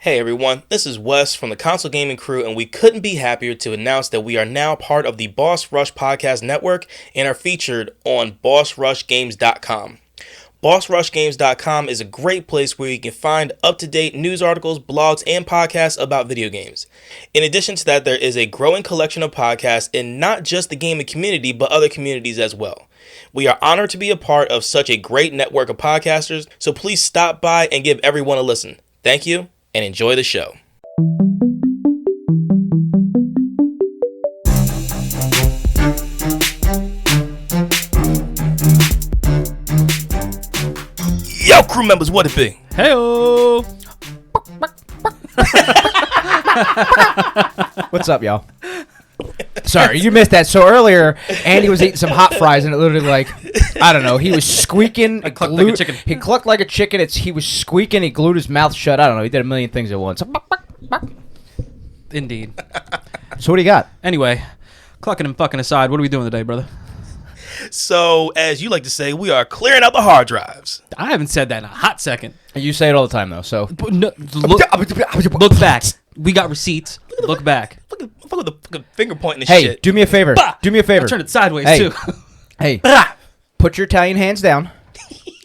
Hey everyone, this is Wes from the Console Gaming Crew, and we couldn't be happier to announce that we are now part of the Boss Rush Podcast Network and are featured on BossRushGames.com. BossRushGames.com is a great place where you can find up-to-date news articles, blogs, and podcasts about video games. In addition to that, there is a growing collection of podcasts in not just the gaming community, but other communities as well. We are honored to be a part of such a great network of podcasters, so please stop by and give everyone a listen. Thank you, and enjoy the show. Yo, crew members, what it be? Heyo! What's up, y'all? Sorry, you missed that. So earlier, Andy was eating some hot fries, and it literally, like, I don't know, he was squeaking. I clucked like a chicken. He clucked like a chicken. He was squeaking. He glued his mouth shut. I don't know. He did a million things at once. Indeed. So what do you got? Anyway, clucking and fucking aside, what are we doing today, brother? So, as you like to say, we are clearing out the hard drives. I haven't said that in a hot second. You say it all the time, though, so. But no, look back. We got receipts. Look back. Look at the fucking finger pointing and Hey, shit. do me a favor. Bah! Do me a favor. I turned it sideways, Hey. too. Hey, put your Italian hands down.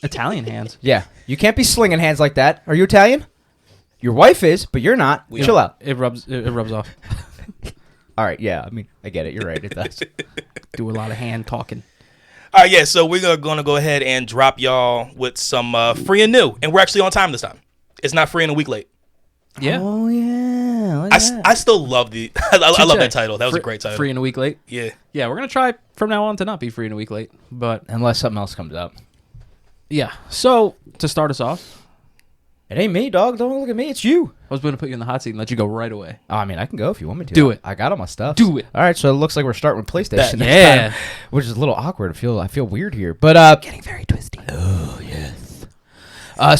Italian hands. Yeah, you can't be slinging hands like that. Are you Italian? Your wife is, but you're not. Chill out. It rubs off. All right, yeah, I mean, I get it. You're right. It does. Do a lot of hand talking. All right, yeah, so we're going to go ahead and drop y'all with some free and new. And we're actually on time this time. It's not free and a week late. Yeah. Oh, yeah. Look at that. I still love I love that title. That was a great title. Free and a week late. Yeah. Yeah, we're going to try from now on to not be free and a week late. But, Unless something else comes up. yeah. So, to start us off, It ain't me, dog. Don't look at me. It's you. I was going to put you in the hot seat and let you go right away. Oh, I mean, I can go if you want me to. Do it. I got all my stuff. Do it. All right, so it looks like we're starting with PlayStation. this yeah. time, which is a little awkward. I feel weird here, but Getting very twisty. oh yes.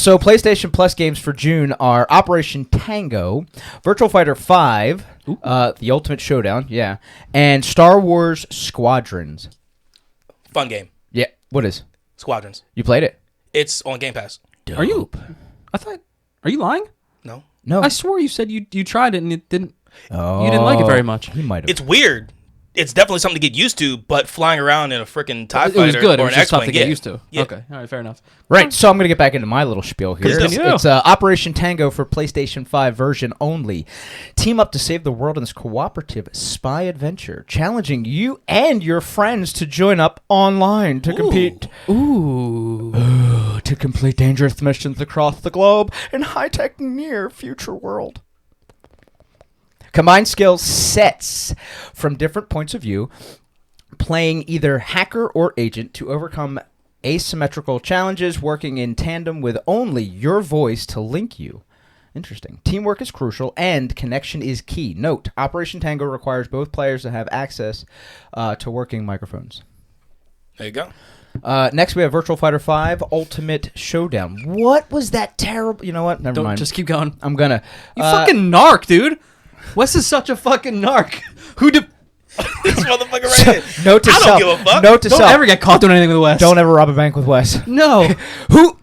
So PlayStation Plus games for June are Operation Tango, Virtual Fighter 5, The Ultimate Showdown, yeah, and Star Wars Squadrons. Fun game. Yeah, what is? Squadrons. You played it? It's on Game Pass. Dope. Are you? Are you lying? No. No. I swore you said you tried it and it didn't. Oh, You didn't like it very much. He might have. It's weird. It's definitely something to get used to, but flying around in a freaking TIE It was fighter good. It or was an just tough X-Wing, to get yeah. used to. Yeah. Okay. All right. Fair enough. Right, so I'm going to get back into my little spiel here. Please do. It's Operation Tango for PlayStation 5 version only. Team up to save the world in this cooperative spy adventure, challenging you and your friends to join up online to compete. Ooh. To complete dangerous missions across the globe in high-tech near-future world. Combine skill sets from different points of view, playing either hacker or agent to overcome asymmetrical challenges, working in tandem with only your voice to link you. Interesting. Teamwork is crucial, and connection is key. Note, Operation Tango requires both players to have access to working microphones. There you go. Next, we have Virtual Fighter 5 Ultimate Showdown. What was that terrible... You know what? Never mind. Just keep going. I'm gonna... You fucking narc, dude. Wes is such a fucking narc. Who did... This motherfucker right here. Note to I don't self. give a fuck. Note to Don't self. ever get caught doing anything with Wes. Don't ever rob a bank with Wes. No. Who...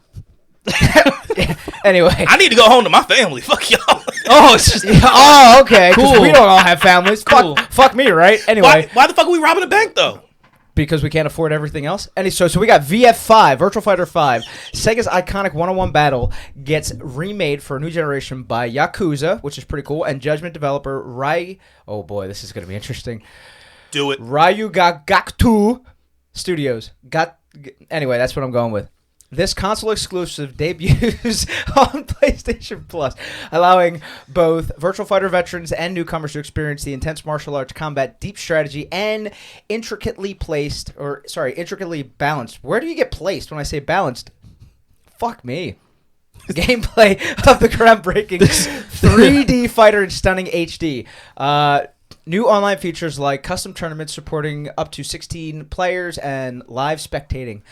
Anyway. I need to go home to my family. Fuck y'all. Oh, it's just... Oh, okay. 'Cause Cool. we don't all have families. Cool. Fuck me, right? Anyway. Why the fuck are we robbing a bank, though? Because we can't afford everything else. So we got VF5, Virtual Fighter 5. Sega's iconic one-on-one battle gets remade for a new generation by Yakuza, which is pretty cool, and Judgment developer Oh boy, this is going to be interesting. Do it. Ryugagaktu Studios. Anyway, that's what I'm going with. This console exclusive debuts on PlayStation Plus, allowing both Virtual Fighter veterans and newcomers to experience the intense martial arts combat, deep strategy, and intricately balanced. Where do you get placed when I say balanced? Fuck me. Gameplay of the groundbreaking 3D fighter in stunning HD. New online features like custom tournaments supporting up to 16 players and live spectating.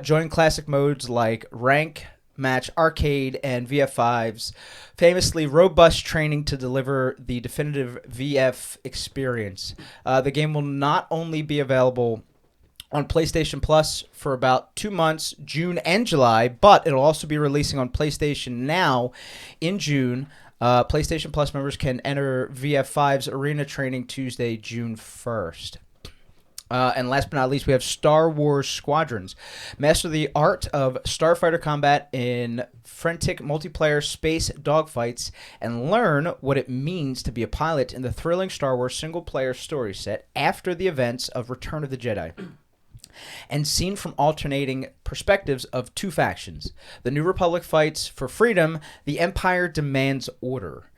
Join classic modes like Rank, Match, Arcade, and VF5's famously robust training to deliver the definitive VF experience. The game will not only be available on PlayStation Plus for about 2 months, June and July, but it'll also be releasing on PlayStation Now in June, PlayStation Plus members can enter VF5's Arena Training Tuesday, June 1st. And last but not least, we have Star Wars Squadrons. Master the art of starfighter combat in frantic multiplayer space dogfights and learn what it means to be a pilot in the thrilling Star Wars single-player story set after the events of Return of the Jedi. And seen from alternating perspectives of two factions. The New Republic fights for freedom, the Empire demands order.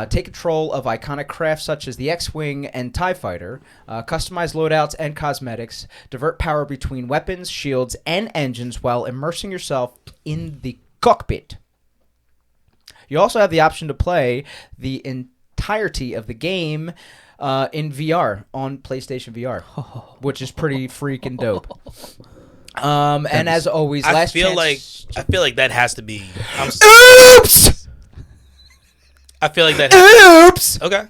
Take control of iconic crafts such as the X-Wing and TIE Fighter, customize loadouts and cosmetics, divert power between weapons, shields, and engines while immersing yourself in the cockpit. You also have the option to play the entirety of the game in VR on PlayStation VR, which is pretty freaking dope. And as always, I feel like that has to be. Oops! I feel like that. Oops! Okay.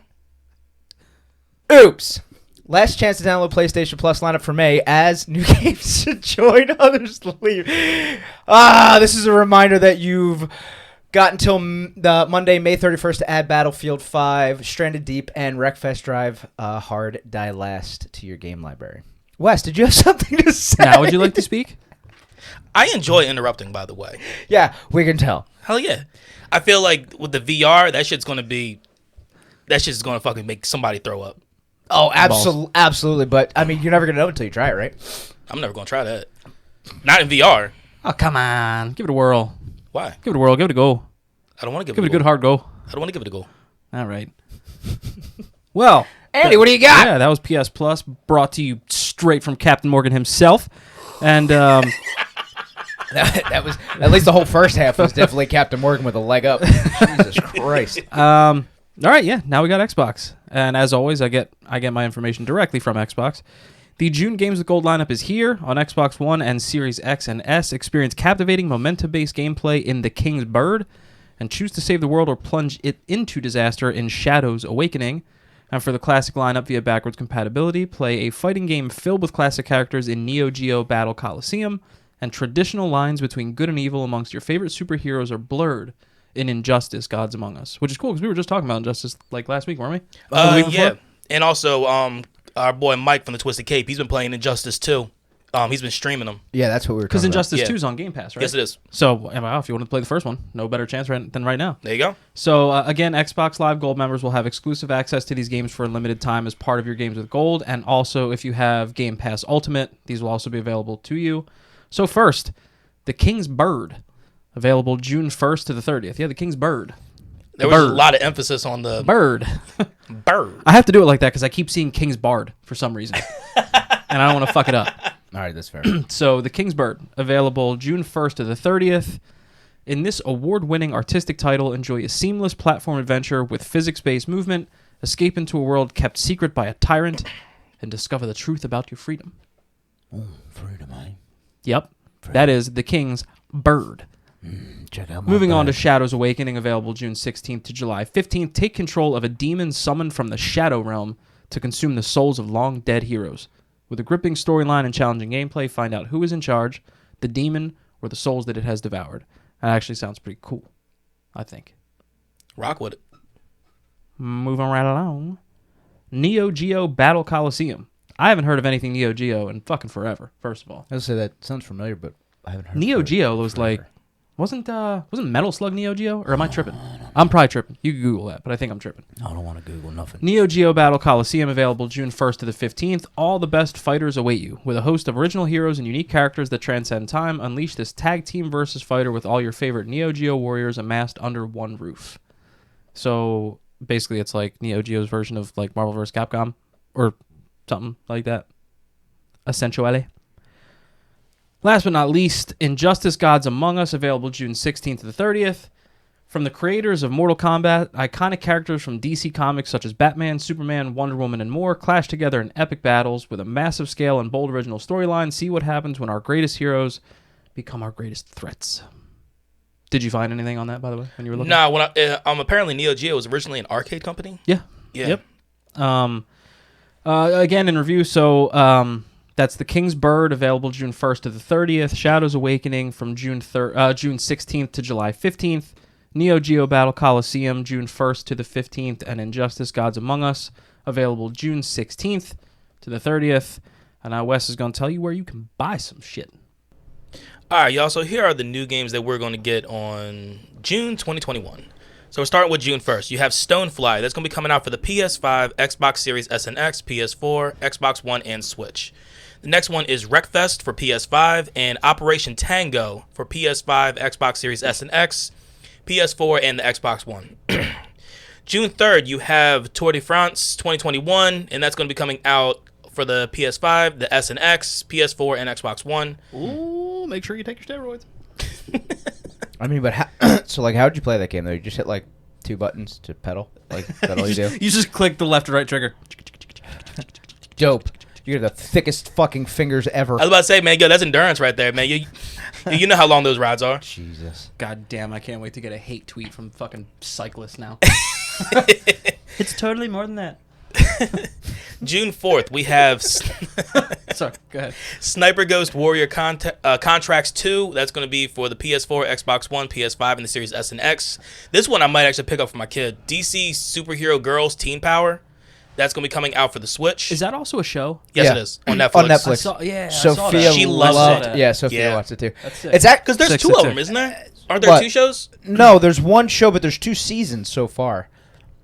Oops! Last chance to download PlayStation Plus lineup for May as new games should join, others leave. This is a reminder that you've got until the Monday, May 31st to add Battlefield 5, Stranded Deep, and Wreckfest Drive Hard Die Last to your game library. Wes, did you have something to say? Now, would you like to speak? I enjoy interrupting, by the way. Yeah, we can tell. Hell yeah. I feel like with the VR, that shit's gonna fucking make somebody throw up. Oh, absolutely. But, I mean, you're never going to know until you try it, right? I'm never gonna try that. Not in VR. Oh, come on. Give it a whirl. Why? Give it a whirl. Give it a go. I don't want to Give it a good hard go. I don't want to give it a go. All right. Well, Andy, what do you got? Yeah, that was PS Plus, brought to you straight from Captain Morgan himself. And that was, at least the whole first half was definitely Captain Morgan with a leg up. Jesus Christ. all right, yeah, now we got Xbox. And as always, I get my information directly from Xbox. The June Games with Gold lineup is here on Xbox One and Series X and S. Experience captivating, momentum-based gameplay in The King's Bird, and choose to save the world or plunge it into disaster in Shadows Awakening. And for the classic lineup via backwards compatibility, play a fighting game filled with classic characters in Neo Geo Battle Coliseum, and traditional lines between good and evil amongst your favorite superheroes are blurred in Injustice: Gods Among Us, which is cool because we were just talking about Injustice like last week, weren't we? Yeah. And also, our boy Mike from the Twisted Cape, he's been playing Injustice 2. He's been streaming them. Yeah, that's what we were talking Because Injustice about. 2 is on Game Pass, right? Yes, it is. So, if you want to play the first one, no better chance than right now. There you go. So, again, Xbox Live Gold members will have exclusive access to these games for a limited time as part of your Games with Gold. And also, if you have Game Pass Ultimate, these will also be available to you. So, first, The King's Bird, available June 1st to the 30th. Yeah, The King's Bird. There was a lot of emphasis on the bird. Bird. I have to do it like that because I keep seeing King's Bard for some reason. And I don't want to fuck it up. All right, that's fair. So, The King's Bird, available June 1st to the 30th. In this award-winning artistic title, enjoy a seamless platform adventure with physics-based movement, escape into a world kept secret by a tyrant, and discover the truth about your freedom. Oh, freedom, eh? Yep. That is The King's Bird. Check out my Moving on to bird. Shadows Awakening, available June 16th to July 15th. Take control of a demon summoned from the Shadow Realm to consume the souls of long-dead heroes. With a gripping storyline and challenging gameplay, find out who is in charge, the demon or the souls that it has devoured. That actually sounds pretty cool, I think. Rock with it. Moving right along. Neo Geo Battle Coliseum. I haven't heard of anything Neo Geo in fucking forever, first of all. I was say that sounds familiar, but I haven't heard Neo of it Geo was forever. like... Wasn't Metal Slug Neo Geo? Or am I tripping? I'm probably tripping. You can Google that, but I think I'm tripping. I don't want to Google nothing. Neo Geo Battle Coliseum, available June 1st to the 15th. All the best fighters await you. With a host of original heroes and unique characters that transcend time, unleash this tag team versus fighter with all your favorite Neo Geo warriors amassed under one roof. So, basically, it's like Neo Geo's version of like Marvel vs. Capcom, or something like that. Essentially. Last but not least, Injustice: Gods Among Us, available June 16th to the 30th. From the creators of Mortal Kombat, iconic characters from DC Comics such as Batman, Superman, Wonder Woman, and more clash together in epic battles with a massive scale and bold original storyline. See what happens when our greatest heroes become our greatest threats. Did you find anything on that, by the way, when you were looking? Nah, apparently Neo Geo was originally an arcade company. Yeah. Yeah. Yep. Again, in review, so... that's The King's Bird, available June 1st to the 30th. Shadows Awakening from June 16th to July 15th. Neo Geo Battle Coliseum, June 1st to the 15th, and Injustice Gods Among Us, available June 16th to the 30th. And now Wes is going to tell you where you can buy some shit. All right, y'all. So here are the new games that we're going to get on June 2021. So we're starting with June 1st. You have Stonefly. That's going to be coming out for the PS5, Xbox Series S and X, PS4, Xbox One, and Switch. The next one is Wreckfest for PS5 and Operation Tango for PS5, Xbox Series S and X, PS4, and the Xbox One. June 3rd, you have Tour de France 2021, and that's going to be coming out for the PS5, the S and X, PS4, and Xbox One. Ooh, make sure you take your steroids. I mean, but so like, how'd you play that game though? You just hit like 2 buttons to pedal, like that all you do? You just click the left or right trigger. Dope. You're the thickest fucking fingers ever. I was about to say, man, yo, that's endurance right there, man. You know how long those rides are. Jesus. God damn, I can't wait to get a hate tweet from fucking cyclists now. It's totally more than that. June 4th, we have Sorry, go ahead. Sniper Ghost Warrior Contracts 2. That's going to be for the PS4, Xbox One, PS5, and the Series S and X. This one I might actually pick up for my kid. DC Superhero Girls Teen Power. That's going to be coming out for the Switch. Is that also a show? Yes, Yeah. it is. On Netflix. On Netflix. I saw, yeah, I Sophia saw that. She loves loved it. Yeah, Sophia Yeah. watched it too. That's sick. It's Because there's Sick, two sick, of sick. them, isn't there? Aren't there What? 2 shows? No, there's one show, but there's 2 seasons so far.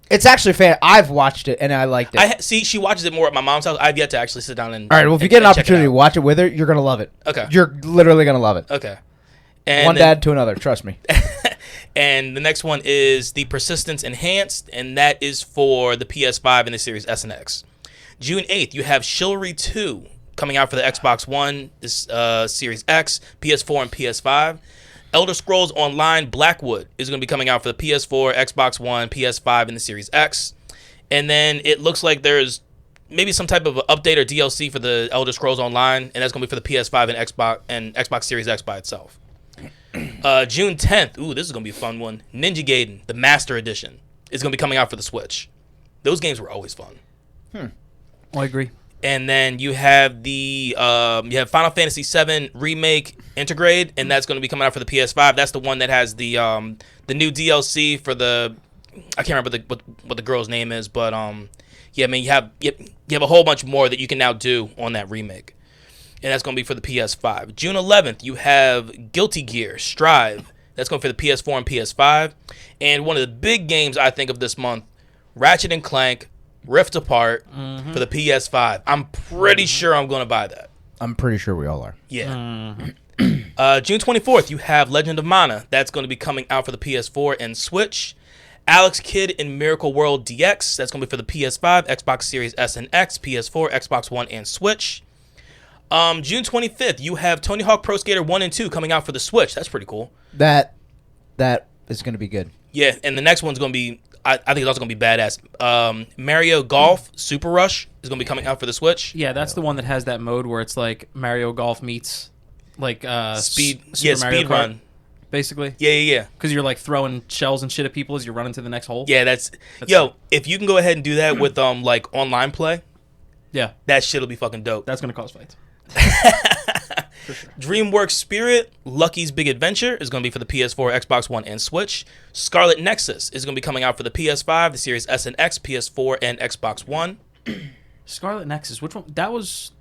It's actually fan. I've watched it and I liked it. See, she watches it more at my mom's house. I've yet to actually sit down and. All right, well, if you get an opportunity to watch it with her, you're gonna love it. Okay. You're literally gonna love it. Okay. And One then- dad to another. Trust me. And the next one is the Persistence Enhanced, and that is for the PS5 and the Series S and X. June 8th, you have Chivalry 2 coming out for the Xbox One, this Series X, PS4, and PS5. Elder Scrolls Online Blackwood is going to be coming out for the PS4, Xbox One, PS5, and the Series X. And then it looks like there's maybe some type of update or DLC for the Elder Scrolls Online, and that's going to be for the PS5 and Xbox Series X by itself. June 10th, ooh, this is going to be a fun one. Ninja Gaiden, the Master Edition, is going to be coming out for the Switch. Those games were always fun. I agree. And then you have the Final Fantasy VII Remake Intergrade, and that's going to be coming out for the PS5. That's the one that has the new DLC for the, I can't remember what the girl's name is, but yeah, I mean you have a whole bunch more that you can now do on that remake, and that's going to be for the PS5. June 11th, you have Guilty Gear Strive. That's going for the PS4 and PS5, and one of the big games I think of this month, Ratchet and Clank Rift Apart for the PS5. I'm pretty sure I'm going to buy that. I'm pretty sure we all are. Yeah. June 24th, you have Legend of Mana. That's going to be coming out for the PS4 and Switch. Alex Kidd in Miracle World DX. That's going to be for the PS5, Xbox Series S and X, PS4, Xbox One, and Switch. June 25th, you have Tony Hawk Pro Skater 1 and 2 coming out for the Switch. That's pretty cool. That is going to be good. Yeah, and the next one's going to be, I think it's also going to be badass. Mario Golf Super Rush is going to be coming out for the Switch. Yeah, that's the one that has that mode where it's like Mario Golf meets like Speed Mario Kart, run. Basically. Yeah. Because you're like throwing shells and shit at people as you run into the next hole. Yeah, that's yo, if you can go ahead and do that with like online play, Yeah, that shit'll be fucking dope. that's gonna cause fights. DreamWorks Spirit Lucky's Big Adventure is going to be for the PS4, Xbox One, and Switch. Scarlet Nexus is going to be coming out for the PS5, the Series S and X, PS4, and Xbox One. Scarlet Nexus, which one? That was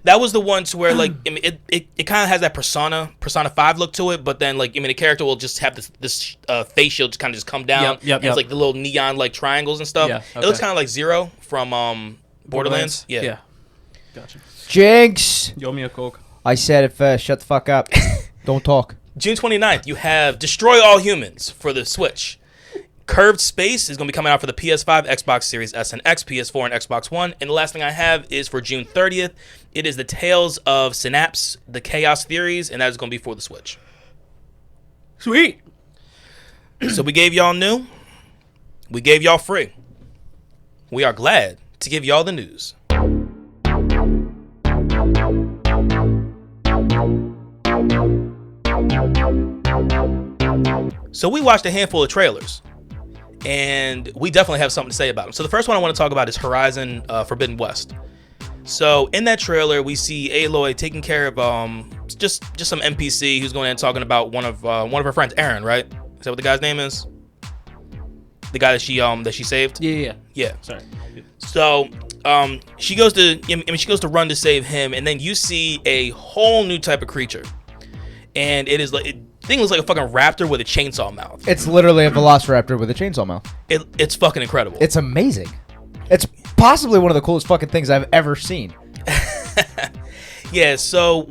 the one to where like I mean, it kind of has that Persona 5 look to it, but then like I mean the character will just have this face shield just kind of just come down. Yep. And it's like the little neon like triangles and stuff. Yeah, It looks okay. kind of like Zero from Borderlands. Yeah. Gotcha. Jinx! Yo me a Coke. I said it. Shut the fuck up. Don't talk. June 29th, you have Destroy All Humans for the Switch. Curved Space is going to be coming out for the PS5, Xbox Series S and X, PS4, and Xbox One. And the last thing I have is for June 30th. It is the Tales of Synapse, the Chaos Theories, and that is going to be for the Switch. Sweet. So we gave y'all new. We gave y'all free. We are glad to give y'all the news. So we watched a handful of trailers, and we definitely have something to say about them. So the first one I want to talk about is Horizon Forbidden West. So in that trailer, we see Aloy taking care of just some NPC who's going in and talking about one of her friends, Aaron, right? Is that what the guy's name is? the guy that she saved. Yeah. Sorry. So she goes to run to save him, and then you see a whole new type of creature, and it is like thing looks like a fucking raptor with a chainsaw mouth. It's literally a velociraptor with a chainsaw mouth. It's fucking incredible. It's amazing. It's possibly one of the coolest fucking things I've ever seen. Yeah, so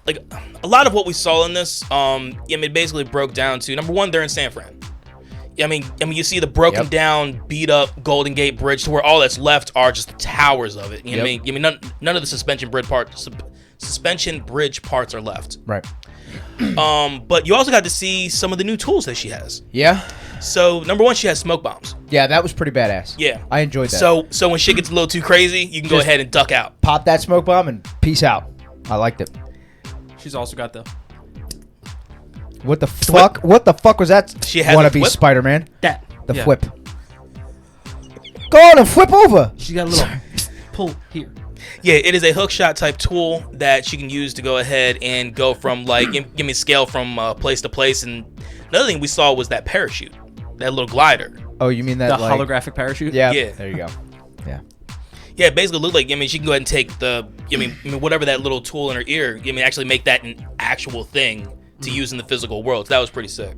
like a lot of what we saw in this, it basically broke down to, number one, they're in San Fran. I mean, you see the broken down, beat up Golden Gate Bridge to where all that's left are just the towers of it. You know what I mean? None of the suspension bridge parts are left. Right. But you also got to see some of the new tools that she has. Yeah. So number one, she has smoke bombs. Yeah, that was pretty badass. Yeah, I enjoyed that. So when shit gets a little too crazy, you can go ahead and duck out. Pop that smoke bomb and peace out. I liked it. She's also got the What the fuck? What the fuck was that? She has Wanna a be flip? Spider-Man? that. The Yeah. flip. Go on and flip over. She got a little pull here. Yeah, it is a hook shot type tool that she can use to go ahead and go from like give me scale from place to place. And another thing we saw was that parachute, that little glider. Oh, you mean that The like holographic parachute. Yeah. Yeah. There you go. Yeah. Yeah, it basically looked like she can go ahead and take the whatever that little tool in her ear, actually make that an actual thing to use in the physical world. So that was pretty sick.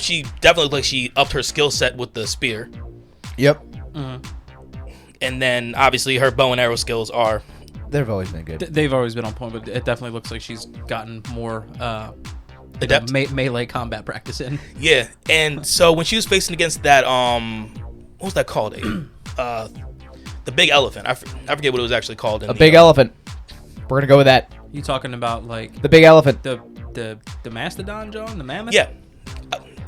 She definitely looked like she upped her skill set with the spear. Yep. And then obviously her bow and arrow skills are. They've always been good. They've always been on point, but it definitely looks like she's gotten more Adept? melee combat practice in. Yeah, and so when she was facing against that, what was that called? The big elephant. I forget what it was actually called. A big elephant. We're gonna go with that. You talking about like The big elephant. the mastodon, John, the mammoth? Yeah.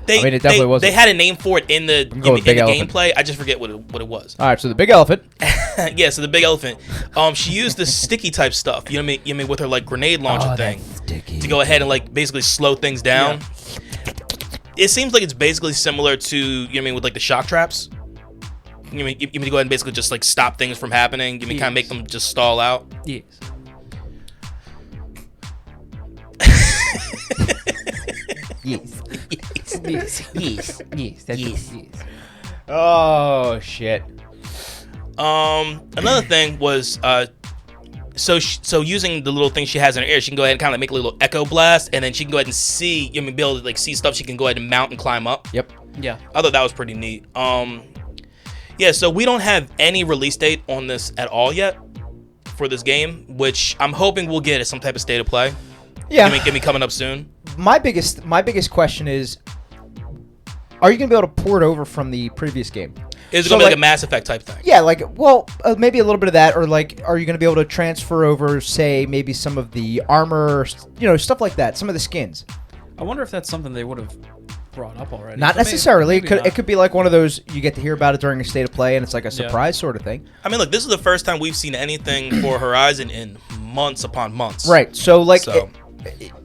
They, I mean, it definitely wasn't. They had a name for it in the go with big elephant. gameplay. I just forget what it was. All right, so the big elephant. Yeah, so the big elephant. She used the sticky type stuff. You know what I mean? With her like grenade launcher thing to go ahead and like basically slow things down. Yeah. It seems like it's basically similar to with like the shock traps. You mean to go ahead and basically just like stop things from happening? You mean kind of make them just stall out? Yes. Yes. Oh shit. Another thing was so using the little thing she has in her ear, she can go ahead and kind of make a little echo blast, and then she can go ahead and see. Be able to like see stuff. She can go ahead and mount and climb up. Yep. Yeah. I thought that was pretty neat. Yeah. So we don't have any release date on this at all yet for this game, which I'm hoping we'll get as some type of state of play. Yeah. Give me coming up soon. My biggest question is, are you gonna be able to port over from the previous game? Is it gonna be like a Mass Effect type thing? Yeah, like, well, maybe a little bit of that, or like, are you going to be able to transfer over, say, maybe some of the armor, stuff like that, some of the skins? I wonder if that's something they would have brought up already. Not But necessarily. maybe It could be like one of those, you get to hear about it during a state of play, and it's like a surprise sort of thing. I mean, look, this is the first time we've seen anything for Horizon in months upon months. Right. So, like,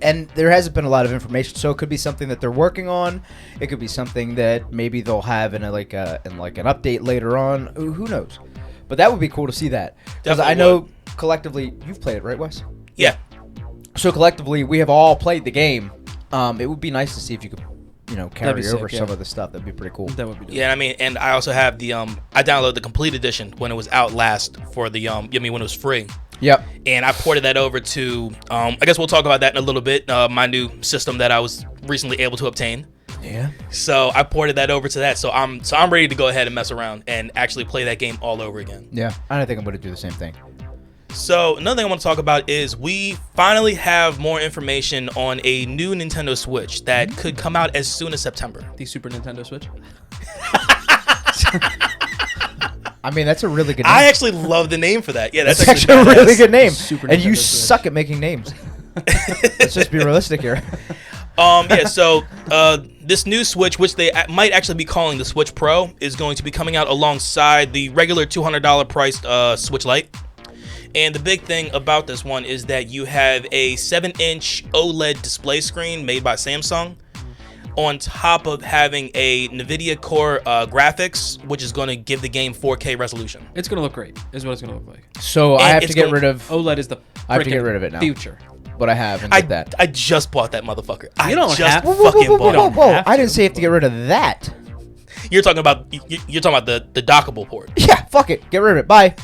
and there hasn't been a lot of information, so it could be something that they're working on. It could be something that maybe they'll have in an update later on. Who knows? But that would be cool to see that, because I know collectively you've played it, right, Wes? Yeah. So collectively we have all played the game. It would be nice to see if you could, carry over some of the stuff. That'd be pretty cool. That would be dope. Yeah, I mean, and I also have the I downloaded the complete edition when it was out last for the when it was free. Yep. And I ported that over to I guess we'll talk about that in a little bit. My new system that I was recently able to obtain. Yeah. So I ported that over to that. So I'm ready to go ahead and mess around and actually play that game all over again. Yeah. I think I'm going to do the same thing. So another thing I want to talk about is we finally have more information on a new Nintendo Switch that could come out as soon as September. The Super Nintendo Switch. I mean, that's a really good name. I actually love the name for that. Yeah, that's actually a really good name. Super And you Nintendo Switch. suck at making names. Let's just be realistic here. Yeah, so this new Switch, which they might actually be calling the Switch Pro, is going to be coming out alongside the regular $200 priced Switch Lite. And the big thing about this one is that you have a 7-inch OLED display screen made by Samsung, on top of having a NVIDIA Core graphics, which is going to give the game 4K resolution. It's gonna look great. Is what it's gonna look like. So I have to get rid of OLED is the. I have to get rid of it now. Future. What I have and get that. I just bought that motherfucker. You don't have- fucking bought it. Whoa. I didn't say you have to get rid of that. You're talking about the dockable port. Yeah, fuck it. Get rid of it. Bye.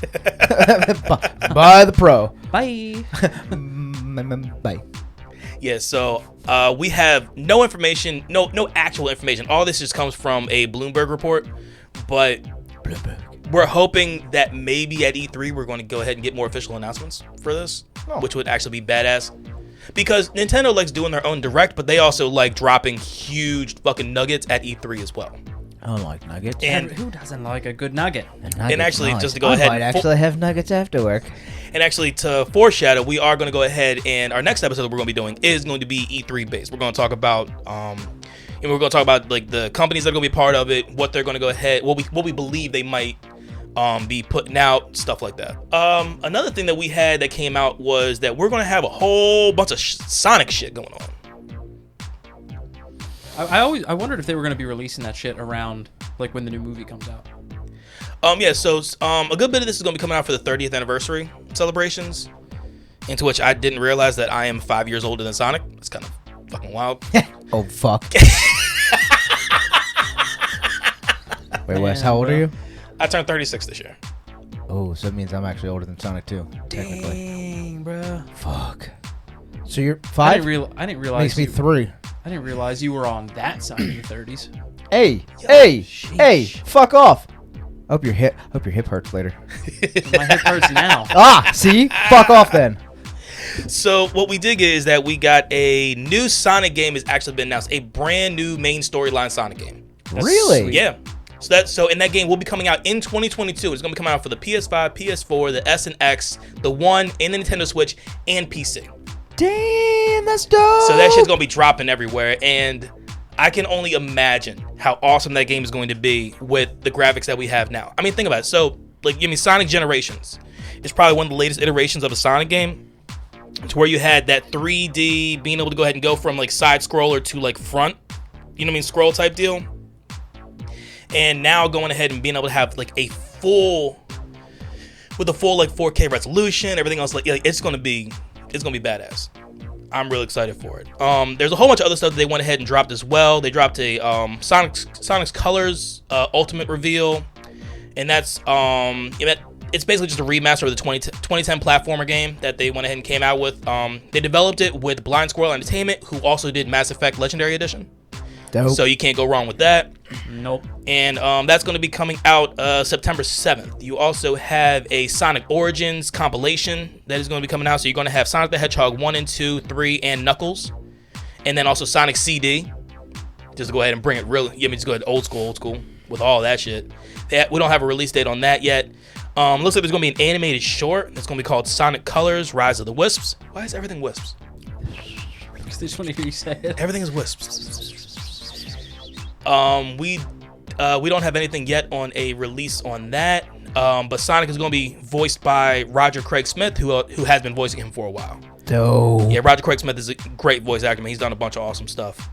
Buy the Pro. Bye. Bye. Yeah, so we have no information, no actual information. All this just comes from a Bloomberg report, but we're hoping that maybe at E3 we're going to go ahead and get more official announcements for this, which would actually be badass. Because Nintendo likes doing their own direct, but they also like dropping huge fucking nuggets at E3 as well. I don't like nuggets. And who doesn't like a good nugget? And actually, just to go I ahead, might actually have nuggets after work. And actually, to foreshadow, we are going to go ahead and our next episode that we're going to be doing is going to be E3 based. We're going to talk about, like the companies that are going to be part of it, what they're going to go ahead, what we believe they might be putting out, stuff like that. Another thing that we had that came out was that we're going to have a whole bunch of Sonic shit going on. I wondered if they were going to be releasing that shit around like when the new movie comes out. So a good bit of this is going to be coming out for the 30th anniversary celebrations, into which I didn't realize that I am 5 years older than Sonic. It's kind of fucking wild. Oh, fuck. Wait, Wes, how old are you? I turned 36 this year. Oh, so that means I'm actually older than Sonic too, technically. Dang, bro. Fuck. So you're I 5? didn't realize. Makes me 3. I didn't realize you were on that side of your 30s. Hey, sheesh. hey, fuck off. I hope your hip hurts later. My hip hurts now. Ah, see? Fuck off then. So what we did get is that we got a new Sonic game has actually been announced. A brand new main storyline Sonic game. Really? sweet. Yeah. And that game will be coming out in 2022. It's going to be coming out for the PS5, PS4, the S and X, the One, and the Nintendo Switch, and PC. Damn, that's dope. So that shit's going to be dropping everywhere, and I can only imagine how awesome that game is going to be with the graphics that we have now. I mean, think about it. So, Sonic Generations is probably one of the latest iterations of a Sonic game. It's where you had that 3D, being able to go ahead and go from side scroller to front, scroll type deal. And now going ahead and being able to have a full 4K resolution, everything else, it's gonna be badass. I'm really excited for it. There's a whole bunch of other stuff that they went ahead and dropped as well. They dropped a Sonic's Colors Ultimate reveal, and that's it's basically just a remaster of the 2010 platformer game that they went ahead and came out with. They developed it with Blind Squirrel Entertainment, who also did Mass Effect Legendary Edition. Dope. So you can't go wrong with that. Nope. And that's going to be coming out September 7th. You also have a Sonic Origins compilation that is going to be coming out. So you're going to have Sonic the Hedgehog 1 and 2, 3, and Knuckles. And then also Sonic CD. Just to go ahead and bring it just go ahead old school with all that shit. We don't have a release date on that yet. Looks like there's going to be an animated short that's going to be called Sonic Colors Rise of the Wisps. Why is everything wisps? Because they just want to hear you say it. Everything is wisps. We don't have anything yet on a release on that. But Sonic is going to be voiced by Roger Craig Smith, who has been voicing him for a while. Dope. Yeah, Roger Craig Smith is a great voice actor. Man, he's done a bunch of awesome stuff.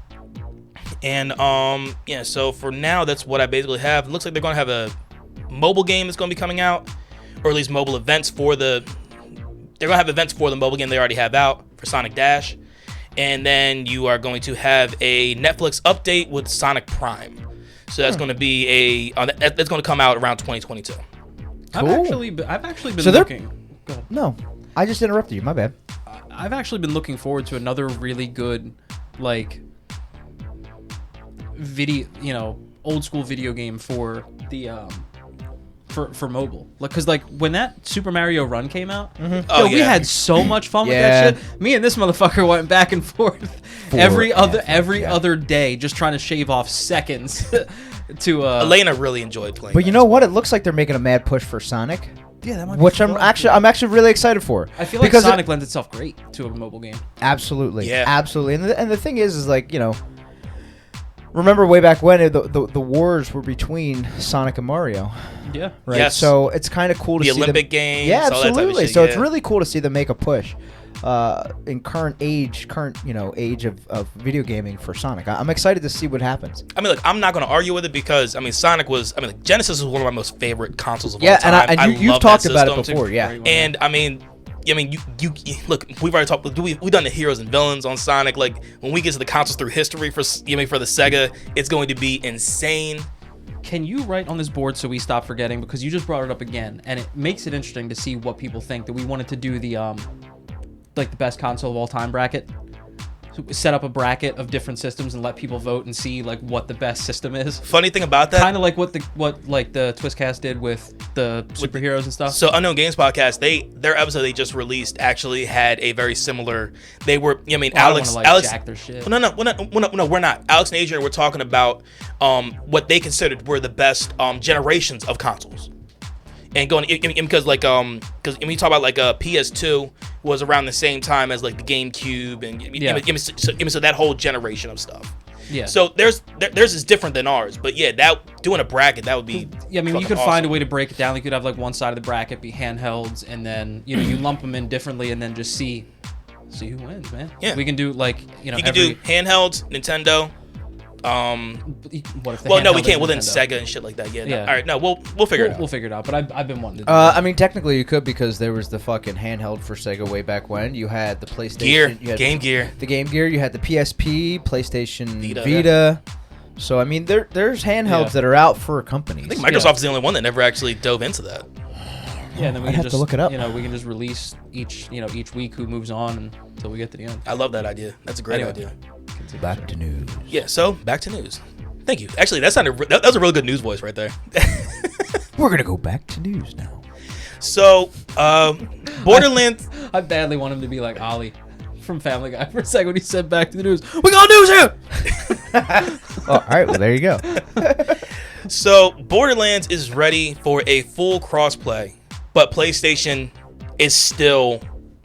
And so for now, that's what I basically have. It looks like they're going to have a mobile game that's going to be coming out, or at least mobile events for the. They're going to have events for the mobile game they already have out for Sonic Dash. And then you are going to have a Netflix update with Sonic Prime. So that's going to be that's going to come out around 2022. Cool. I've actually been So looking. Go ahead. No, I just interrupted you. My bad. I've actually been looking forward to another really good, video, old school video game for the for mobile. Because when that Super Mario Run came out, we had so much fun with that shit. Me and this motherfucker went back and forth every other day, just trying to shave off seconds to. Elena really enjoyed playing. But you know what? It looks like they're making a mad push for Sonic. Yeah, that might Which I'm actually really excited for. I feel like Sonic lends itself great to a mobile game. Absolutely. Yeah. Absolutely. And the thing is remember way back when the wars were between Sonic and Mario. Yeah. Right. Yes. So it's kind of cool to see the Olympic Games. Yeah, all that type of absolutely. shit, So it's really cool to see them make a push in current age of video gaming for Sonic. I'm excited to see what happens. I mean, look, I'm not going to argue with it because Sonic was. Genesis is one of my most favorite consoles of all Yeah, time. and you've love talked that about it system, before. too. Yeah. And you look. We've already talked. We've done the heroes and villains on Sonic. When we get to the consoles through history for the Sega, it's going to be insane. Can you write on this board so we stop forgetting, because you just brought it up again, and it makes it interesting to see what people think, that we wanted to do the like the best console of all time bracket. So set up a bracket of different systems and let people vote and see like what the best system is. Funny thing about that, Kind of like what the Twistcast did with the superheroes and stuff. So Unknown Games Podcast, their episode they just released actually had a very similar. They were, I mean, Well, Alex, I don't wanna, Alex. jack their shit. No, we're not. Alex and Adrian were talking about what they considered were the best generations of consoles, and going because like because when you talk about like PS2 was around the same time as like the GameCube and so that whole generation of stuff. Yeah. So theirs is different than ours, but yeah, that doing a bracket that would be. Yeah, I mean, you fucking could awesome. find a way to break it down. You could have like one side of the bracket be handhelds, and then you lump them in differently, and then just see who wins, man. Yeah. We can do like You can do handhelds, Nintendo. What if the Well, no, handheld we is can't. Well, then Nintendo? Sega and shit like that. Yeah. Yeah. No. All right. No, we'll figure it out. We'll figure it out. But I've been wanting to. I mean, technically you could, because there was the fucking handheld for Sega way back when. You had the PlayStation. Gear, You had Game Gear. The Game Gear. You had the PSP, PlayStation Vita. Vita. So, I mean, there's handhelds that are out for companies. I think Microsoft's the only one that never actually dove into that. Yeah, and then we I'd can have just to look it up. we can just release each week who moves on until we get to the end. I love that idea. That's a great Anyway. idea. Back to news. Yeah. So back to news. Thank you. Actually, that was a really good news voice right there. We're going to go back to news now. So, Borderlands. I badly want him to be like Ollie from Family Guy for a second when he said back to the news. We got news here. Oh, all right. Well, there you go. So, Borderlands is ready for a full crossplay, but PlayStation is still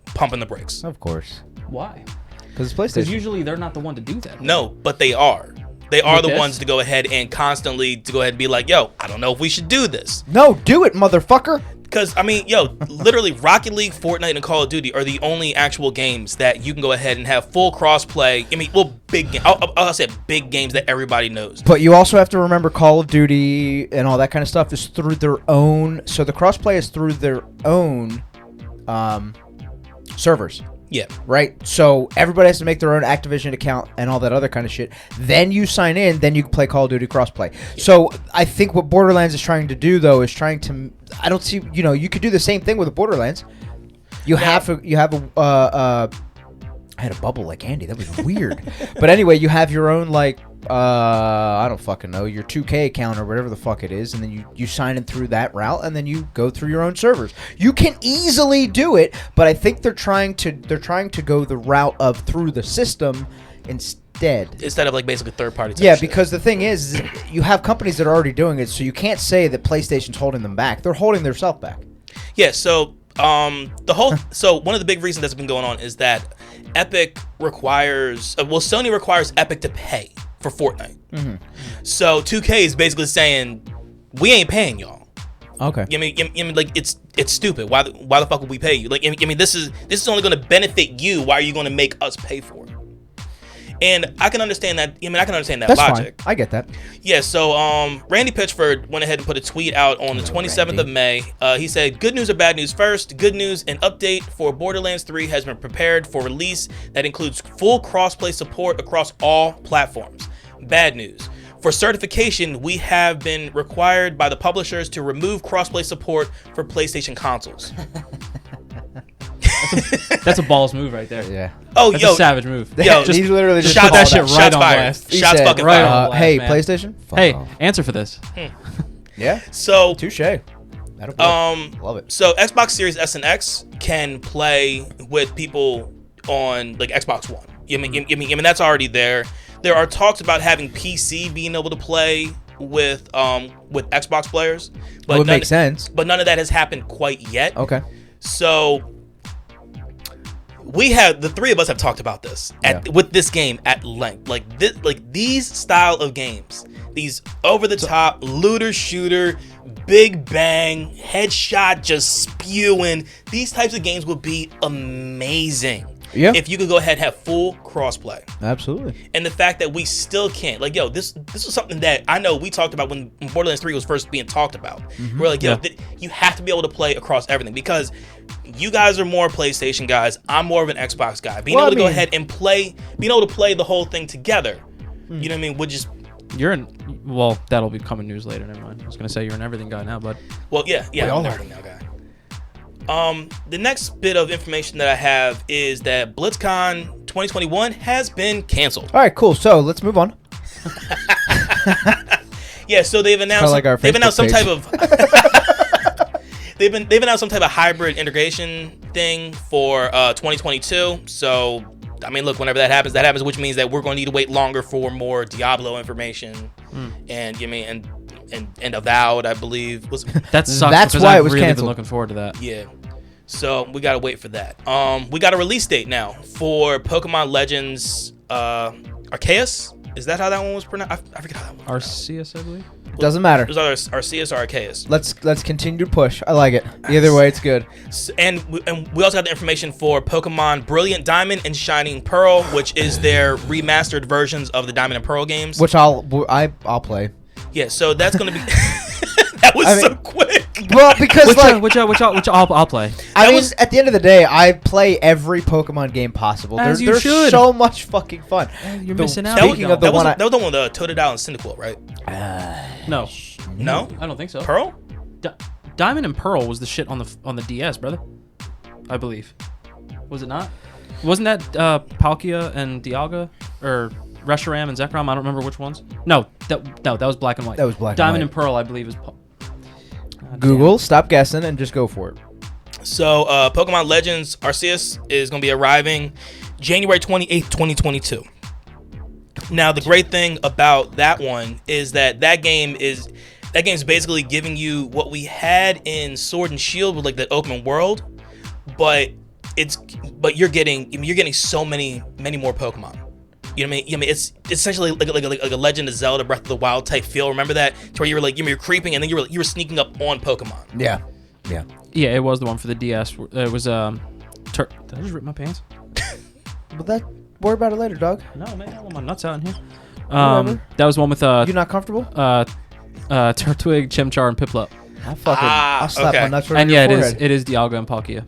pumping the brakes. Of course. Why? Because it's Because PlayStation. usually they're not the one to do that. No, but they are. They are With the this? ones to go ahead and constantly to go ahead and be like, yo, I don't know if we should do this. No, do it, motherfucker. Because, I mean, yo, literally Rocket League, Fortnite, and Call of Duty are the only actual games that you can go ahead and have full cross-play. I mean, well, big games. I'll say big games that everybody knows. But you also have to remember Call of Duty and all that kind of stuff is through their own. So the crossplay is through their own servers. Yeah. Right? So everybody has to make their own Activision account and all that other kind of shit. Then you sign in, then you can play Call of Duty crossplay. So I think what Borderlands is trying to do, though, is trying to... I don't see... you could do the same thing with the Borderlands. You have a... I had a bubble like Andy. That was weird. But anyway, you have your own, like... I don't fucking know, your 2K account or whatever the fuck it is, and then you sign in through that route, and then you go through your own servers. You can easily do it, but I think they're trying to go the route of through the system instead. Instead of like basically third party. Yeah, because the thing is, you have companies that are already doing it, so you can't say that PlayStation's holding them back. They're holding themselves back. Yeah, so so one of the big reasons that's been going on is that Epic requires Sony requires Epic to pay for Fortnite. Mm-hmm. So 2K is basically saying we ain't paying y'all. Okay. I mean, like it's stupid. Why the fuck would we pay you? Like, I mean, this is only going to benefit you. Why are you going to make us pay for it? And I can understand that. I mean, I can understand that That's logic. fine. I get that. Yeah. So, Randy Pitchford went ahead and put a tweet out on the 27th of May. He said, "Good news or bad news first. Good news: an update for Borderlands 3 has been prepared for release that includes full crossplay support across all platforms. Bad news: for certification, we have been required by the publishers to remove crossplay support for PlayStation consoles." That's a balls move right there. Yeah. Oh, That's yo, a savage move. yo, He literally just shot put that all shit right shots on fired. blast. He Shots said, fucking right fired. on. blast, hey, man. PlayStation? Fuck Hey, off. answer for this. Yeah. So, Touche. That'll be Love it. So Xbox Series S and X can play with people on like Xbox One. I mean that's already there. There are talks about having PC being able to play with Xbox players, but That would make sense. But none of that has happened quite yet. Okay. So the three of us have talked about this with this game at length. Like these style of games, these over the top looter shooter, big bang, headshot just spewing. These types of games would be amazing. Yeah. If you could go ahead and have full crossplay. Absolutely. And the fact that we still can't, like, yo, this was something that I know we talked about when Borderlands 3 was first being talked about. We're like, yo, you have to be able to play across everything because you guys are more PlayStation guys. I'm more of an Xbox guy. Being able to go ahead and play, being able to play the whole thing together, you know what I mean, would just You're in. Well, that'll be coming news later. Never mind. I was gonna say you're an everything guy now, but Well, yeah, We I'm all an are. everything now guy. The next bit of information that I have is that BlitzCon 2021 has been canceled. All right, cool. So let's move on. Yeah, so they've announced like our they've announced some Facebook type of they've announced some type of hybrid integration thing for 2022. So I mean, look, whenever that happens, which means that we're going to need to wait longer for more Diablo information, and you mean and Avowed, I believe was that sucks. That's because why I've it was really canceled. been looking forward to that. yeah. So we gotta wait for that. We got a release date now for Pokemon Legends Arceus. Is that how that one was pronounced? I forget how that one was pronounced. Arceus, I believe. Doesn't matter. It was either Arceus or Arceus. Let's continue to push. I like it. Either way, it's good. And we also got the information for Pokemon Brilliant Diamond and Shining Pearl, which is their remastered versions of the Diamond and Pearl games. Which I'll play. Yeah, so that's gonna be. That was so quick. Well, because Which I'll play. I mean, at the end of the day, I play every Pokemon game possible. As you they're should. so much fucking fun. You're missing out. Speaking of the that was one, the one with Totodile and Cyndaquil, right? No, No, I don't think so. Pearl. Diamond and Pearl was the shit on the DS, brother. I believe. Was it not? Wasn't that Palkia and Dialga or Reshiram and Zekrom? I don't remember which ones. No, that was Black and White. That was Black and Diamond White. and Pearl, I believe, is. Google, stop guessing and just go for it. So, Pokemon Legends Arceus is going to be arriving January 28th, 2022. Now, the great thing about that one is that game's basically giving you what we had in Sword and Shield with like the open world, but you're getting so many more Pokemon. You know what I mean? It's essentially like a Legend of Zelda Breath of the Wild type feel. Remember that? To where you were like, you're creeping and then you were sneaking up on Pokemon. Yeah. Yeah, it was the one for the DS. It was Did I just rip my pants? But worry about it later, dog. No, man, I want my nuts out in here. Whatever. That was one with You not comfortable? Turtwig, Chimchar, and Piplup. I'll slap okay. my nuts right And on yeah, your forehead. it is Dialga and Palkia.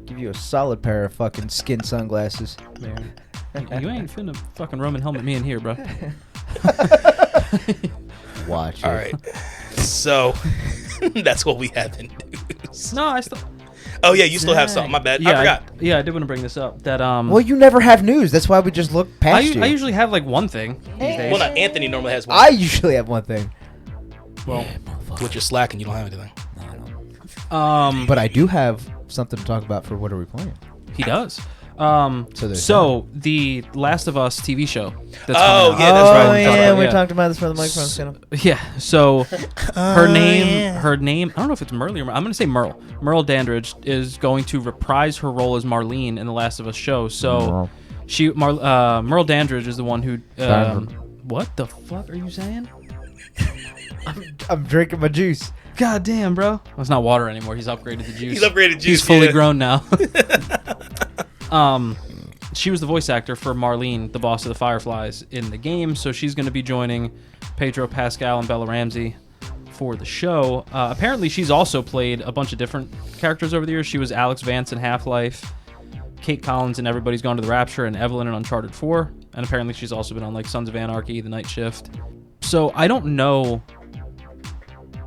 Give you a solid pair of fucking skin sunglasses. Man. You ain't finna fucking Roman helmet me in here, bro. Watch it. All right. So, that's what we have in news. No, I still. Oh, yeah, you still have something. My bad. I forgot. I did want to bring this up. That Well, you never have news. That's why we just look past you. I usually have like one thing these days. Well, not Anthony normally has one. I usually have one thing. Well, With your Slack and you don't have anything. But I do have something to talk about for What Are We Playing? he does. there's The Last of Us TV show. That's Oh, coming out. yeah, that's right. Oh, yeah, we Yeah. talked about this for the microphone channel. Yeah. So her name. I don't know if it's Merle or I'm going to say Merle. Merle Dandridge is going to reprise her role as Marlene in the Last of Us show. So Merle Dandridge is the one who. What the fuck are you saying? I'm drinking my juice. God damn, bro. Well, it's not water anymore. He's upgraded the juice. He's upgraded juice. He's fully yeah. grown now. She was the voice actor for Marlene, the boss of the Fireflies, in the game. So she's going to be joining Pedro Pascal and Bella Ramsey for the show. Apparently, she's also played a bunch of different characters over the years. She was Alex Vance in Half-Life, Kate Collins in Everybody's Gone to the Rapture, and Evelyn in Uncharted 4. And apparently, she's also been on like Sons of Anarchy, The Night Shift. So I don't know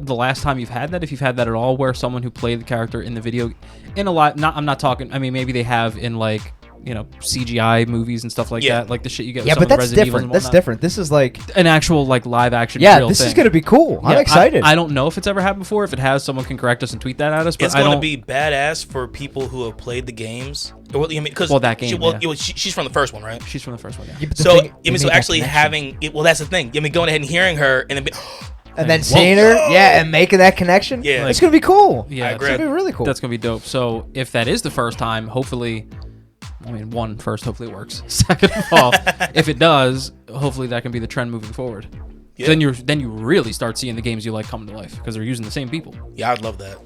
the last time you've had that, if you've had that at all, where someone who played the character in the video, in a lot. I'm not talking. I mean, maybe they have in like CGI movies and stuff like that, like the shit you get. Yeah, with but some of the that's Resident Evils different. and That's whatnot. different. This is like An actual like live action. real this thing. is gonna be cool. I'm Yeah, excited. I don't know if it's ever happened before. If it has, someone can correct us and tweet that at us. But It's I going to don't. be badass for people who have played the games. Well, you mean, cause Well, that game, yeah. she's from the first one, right? She's from the first one. Yeah. Yeah, but the So, thing- I mean, they so made that actually connection. having it, well, that's the thing. I mean, going ahead and hearing her and then and then seeing her, and making that connection, Yeah. it's gonna be cool. Yeah, I agree. It's gonna be really cool. That's gonna be dope. So if that is the first time, hopefully, first, hopefully it works. Second of all, if it does, hopefully that can be the trend moving forward. Yeah. Then you really start seeing the games you like come to life because they're using the same people. Yeah, I'd love that.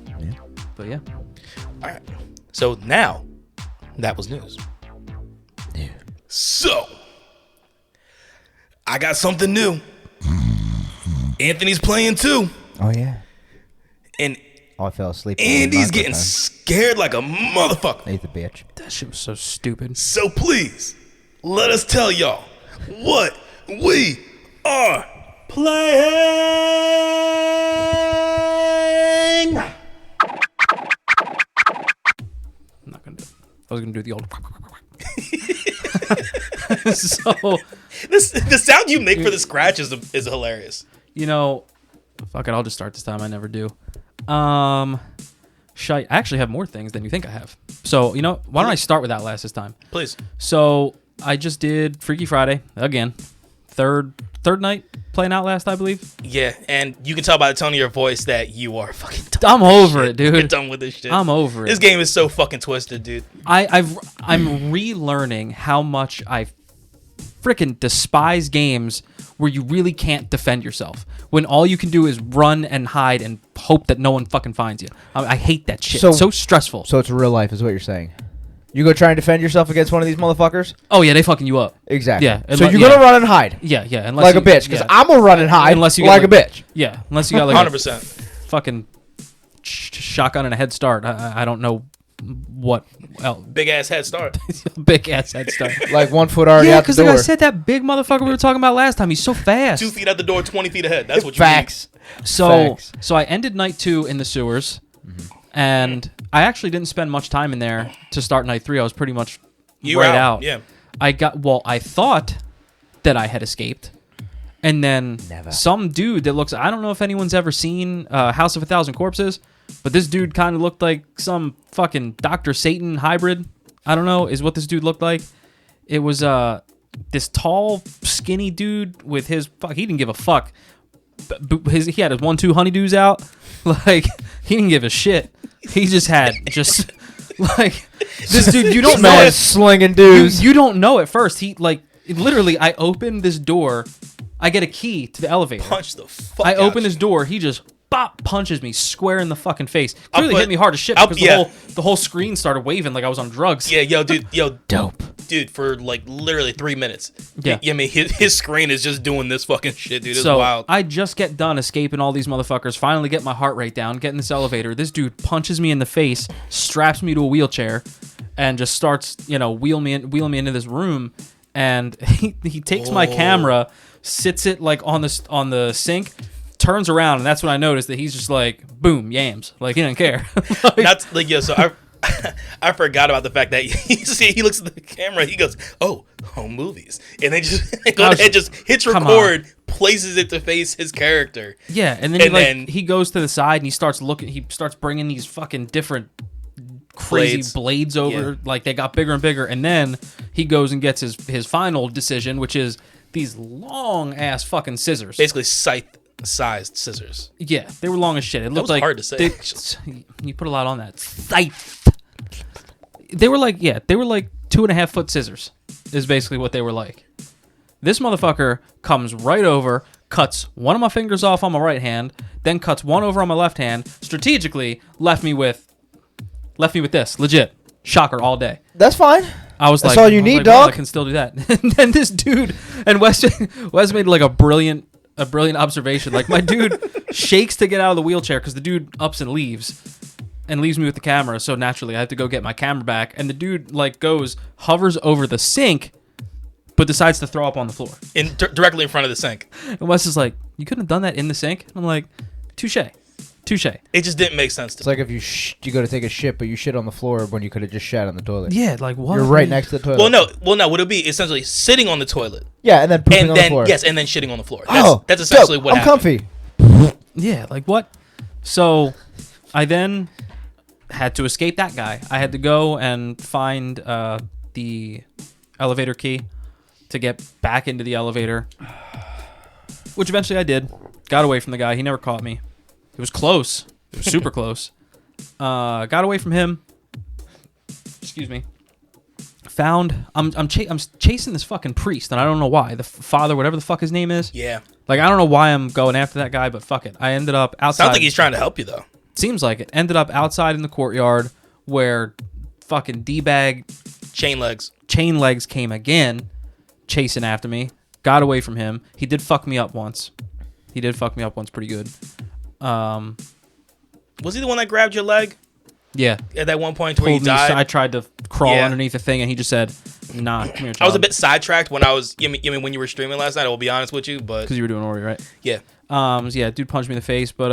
But yeah, All right. So now, that was news. Yeah. So, I got something new. Anthony's playing too. Oh yeah. And Oh, I fell asleep. Andy's getting scared like a motherfucker. Ain't the bitch. that shit was so stupid. So please, let us tell y'all what We are playing. I'm not gonna do it. I was gonna do the old. So the sound you make for the scratch is hilarious. You know, fuck it. I'll just start this time. I never do. I actually have more things than you think I have. So, you know, why don't I start with Outlast this time? Please. So, I just did Freaky Friday again. Third night playing Outlast, I believe. Yeah, and you can tell by the tone of your voice that you are fucking done. I'm over it, dude. You're done with this shit. I'm over it. This game is so fucking twisted, dude. I'm relearning how much I freaking despise games where you really can't defend yourself. When all you can do is run and hide and hope that no one fucking finds you. I hate that shit. It's so stressful. So it's real life is what you're saying. You go try and defend yourself against one of these motherfuckers? Oh, yeah, they fucking you up. Exactly. Yeah. So you're going to run and hide? Yeah. Like a bitch, because I'm going to run and hide like a bitch. Yeah, unless you got like 100%. Fucking shotgun and a head start. I don't know what else. Big ass head start. Big ass head start. Like 1 foot already out the door. Yeah, because like I said, that big motherfucker we were talking about last time, he's so fast. 2 feet out the door, 20 feet ahead. That's what you Facts. So I ended night 2 in the sewers, and I actually didn't spend much time in there to start night 3. I was pretty much out. Yeah. I thought that I had escaped, and then some dude that looks, I don't know if anyone's ever seen House of a Thousand Corpses, but this dude kind of looked like some fucking Dr. Satan hybrid. I don't know, is what this dude looked like. It was this tall, skinny dude with his he didn't give a fuck. He had his 1-2 honeydews out. Like, he didn't give a shit. He just had like this dude. You don't know it. Slinging dudes. You don't know at first. He literally. I opened this door. I get a key to the elevator. Punch the fuck. I open this door. He just punches me square in the fucking face. Clearly hit me hard as shit because the whole screen started waving like I was on drugs. Yeah, dude, dope. Dude, for like literally 3 minutes. Yeah. I mean, his screen is just doing this fucking shit, dude. It's so wild. I just get done escaping all these motherfuckers, finally get my heart rate down, get in this elevator. This dude punches me in the face, straps me to a wheelchair, and just starts, wheeling me into this room. And he takes my camera, sits it like on the sink, turns around, and that's when I noticed that he's just like, boom, yams. Like, he didn't care. So I forgot about the fact that he looks at the camera, he goes, oh, movies. And they just just hits record, places it to face his character. Yeah, and then he goes to the side and he starts bringing these fucking different crazy blades over, like they got bigger and bigger, and then he goes and gets his final decision, which is these long ass fucking scissors. Basically scythe-sized scissors. Yeah, they were long as shit. It looked like hard to say. You put a lot on that. Scythe. They were like 2.5 foot scissors. Is basically what they were like. This motherfucker comes right over, cuts one of my fingers off on my right hand, then cuts one over on my left hand. Strategically left me with this. Legit. Shocker all day. That's fine. I was That's like, all you need, dog. I can still do that. And then this dude, and Wes made like a brilliant observation. Like, my dude shakes to get out of the wheelchair because the dude ups and leaves me with the camera. So naturally, I have to go get my camera back. And the dude hovers over the sink, but decides to throw up on the floor. Directly in front of the sink. And Wes is like, you couldn't have done that in the sink? And I'm like, touche. It just didn't make sense to me. It's like if you go to take a shit, but you shit on the floor when you could have just shat on the toilet. Yeah, like what? You're right next to the toilet. Well, no. Would it be essentially sitting on the toilet? Yeah, and then pooping on the floor. Yes, and then shitting on the floor. That's dope. essentially what happened. I'm comfy. Yeah, like what? So I then had to escape that guy. I had to go and find the elevator key to get back into the elevator, which eventually I did. Got away from the guy. He never caught me. It was close. It was super close. Got away from him. Excuse me. I'm chasing this fucking priest, and I don't know why. The father, whatever the fuck his name is. Yeah. Like, I don't know why I'm going after that guy, but fuck it. I ended up outside. Sounds like he's trying to help you, though. Seems like it. Ended up outside in the courtyard where fucking D-bag chain legs came again, chasing after me. Got away from him. He did fuck me up once. Pretty good. Was he the one that grabbed your leg? Yeah. At that one point where you died? I tried to crawl underneath the thing, and he just said, Nah, come here, I was a child. bit sidetracked when I was, when you were streaming last night. I will be honest with you, but Because you were doing Ori, right? yeah. Yeah, dude punched me in the face, but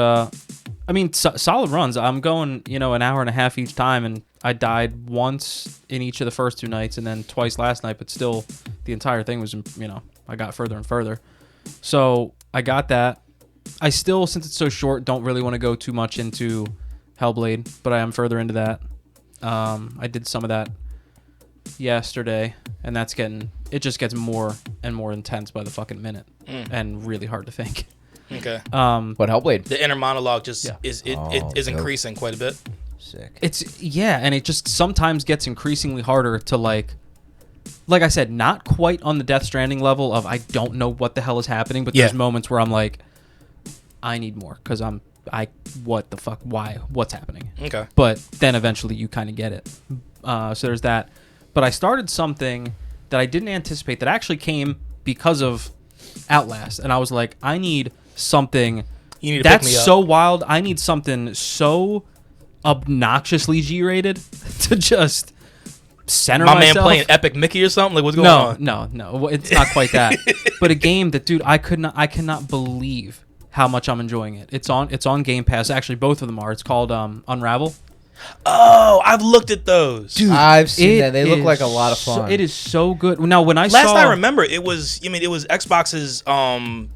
I mean, solid runs. I'm going, an hour and a half each time, and I died once in each of the first 2 nights, and then twice last night. But still, the entire thing was, I got further and further. So I got that. I still, since it's so short, don't really want to go too much into Hellblade, but I am further into that. I did some of that yesterday, and it just gets more and more intense by the fucking minute, and really hard to think. Okay. What Hellblade? The inner monologue just Yeah. is Oh, is dope. increasing quite a bit. Sick. And it just sometimes gets increasingly harder to like I said, not quite on the Death Stranding level of I don't know what the hell is happening, but there's moments where I'm like, I need more because what the fuck, why, what's happening? Okay. But then eventually you kind of get it. So there's that. But I started something that I didn't anticipate that actually came because of Outlast, and I was like, I need something You need to that's pick me up. so wild. I need something so obnoxiously G-rated to just center My man myself. playing Epic Mickey or something? Like, what's going on? No, it's not quite that. But a game that, dude, I cannot believe how much I'm enjoying it. It's on Game Pass. Actually, both of them are. It's called Unravel. Oh, I've looked at those. Dude, I've seen it that. They look is like a lot of fun. it is so good. Now, when I Last saw, I remember, it was Xbox's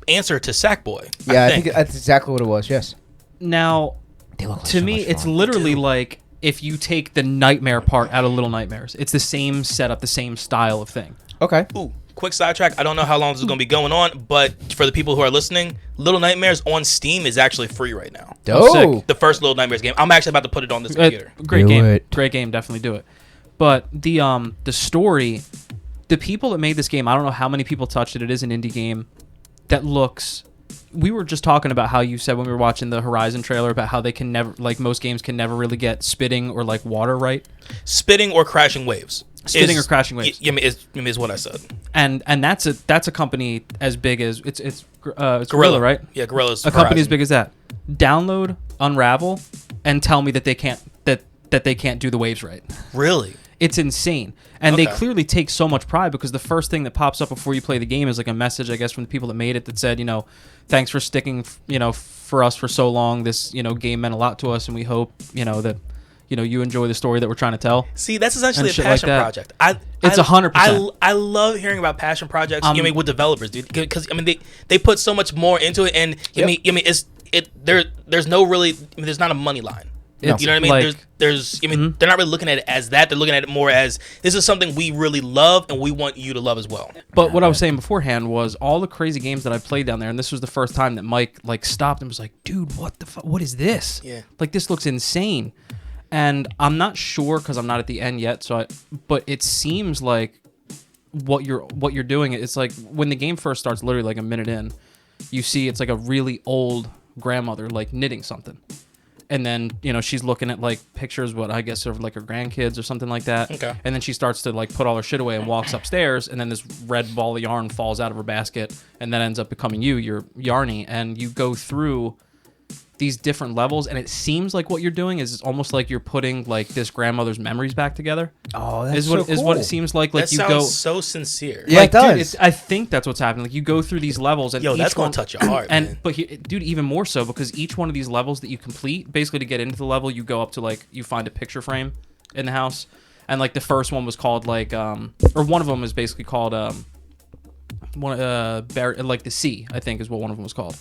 answer to Sackboy. Yeah, I think that's exactly what it was. Yes. now They look like to so me, much it's fun. literally like if you take the nightmare part out of Little Nightmares. It's the same setup, the same style of thing. Okay. Ooh, quick sidetrack. I don't know how long this is going to be going on, but for the people who are listening, Little Nightmares on Steam is actually free right now. Oh, sick. Dope. The first Little Nightmares game. I'm actually about to put it on this computer. Great Do game. it. Great game. Definitely do it. But the story, the people that made this game, I don't know how many people touched it. It is an indie game that looks. We were just talking about how you said when we were watching the Horizon trailer about how they can never, like most games can never really get spitting or like water right. Spitting or crashing waves. Spitting or crashing waves. Is what I said. And that's a company as big as it's Gorilla, right? Yeah, Gorilla's A company as Horizon. big as that. Download Unravel and tell me that they can't that they can't do the waves right. Really? It's insane. And they Okay. clearly take so much pride because the first thing that pops up before you play the game is like a message, I guess, from the people that made it that said, thanks for sticking, for us for so long. This, game meant a lot to us, and we hope, that, you enjoy the story that we're trying to tell. See, that's essentially And a shit like passion that. project. It's 100%. I love hearing about passion projects. With developers, dude, because they put so much more into it, and there's no really, there's not a money line. It's You know what I mean? like- There's they're not really looking at it as that. They're looking at it more as this is something we really love and we want you to love as well. But what I was saying beforehand was all the crazy games that I played down there, and this was the first time that Mike stopped and was like, "Dude, what the fuck? What is this? Yeah. Like this looks insane." And I'm not sure because I'm not at the end yet. But it seems like what you're doing. It's like when the game first starts, literally like a minute in, you see it's like a really old grandmother like knitting something. And then, she's looking at like pictures, what I guess of like her grandkids or something like that. Okay. And then she starts to like put all her shit away and walks upstairs. And then this red ball of yarn falls out of her basket. And that ends up becoming you're Yarny. And you go through these different levels. And it seems like what you're doing is almost like you're putting like this grandmother's memories back together. Oh, that's Is what so is what cool. it seems like. Like That you sounds go. so sincere. Yeah, Like, it does. Dude, I think that's what's happening. Like you go through these levels, and Yo, each that's one, gonna touch your heart, man. But dude, even more so because each one of these levels that you complete, basically to get into the level, you go up to like you find a picture frame in the house, and like the first one was called like or one of them is basically called like the sea, I think is what one of them was called.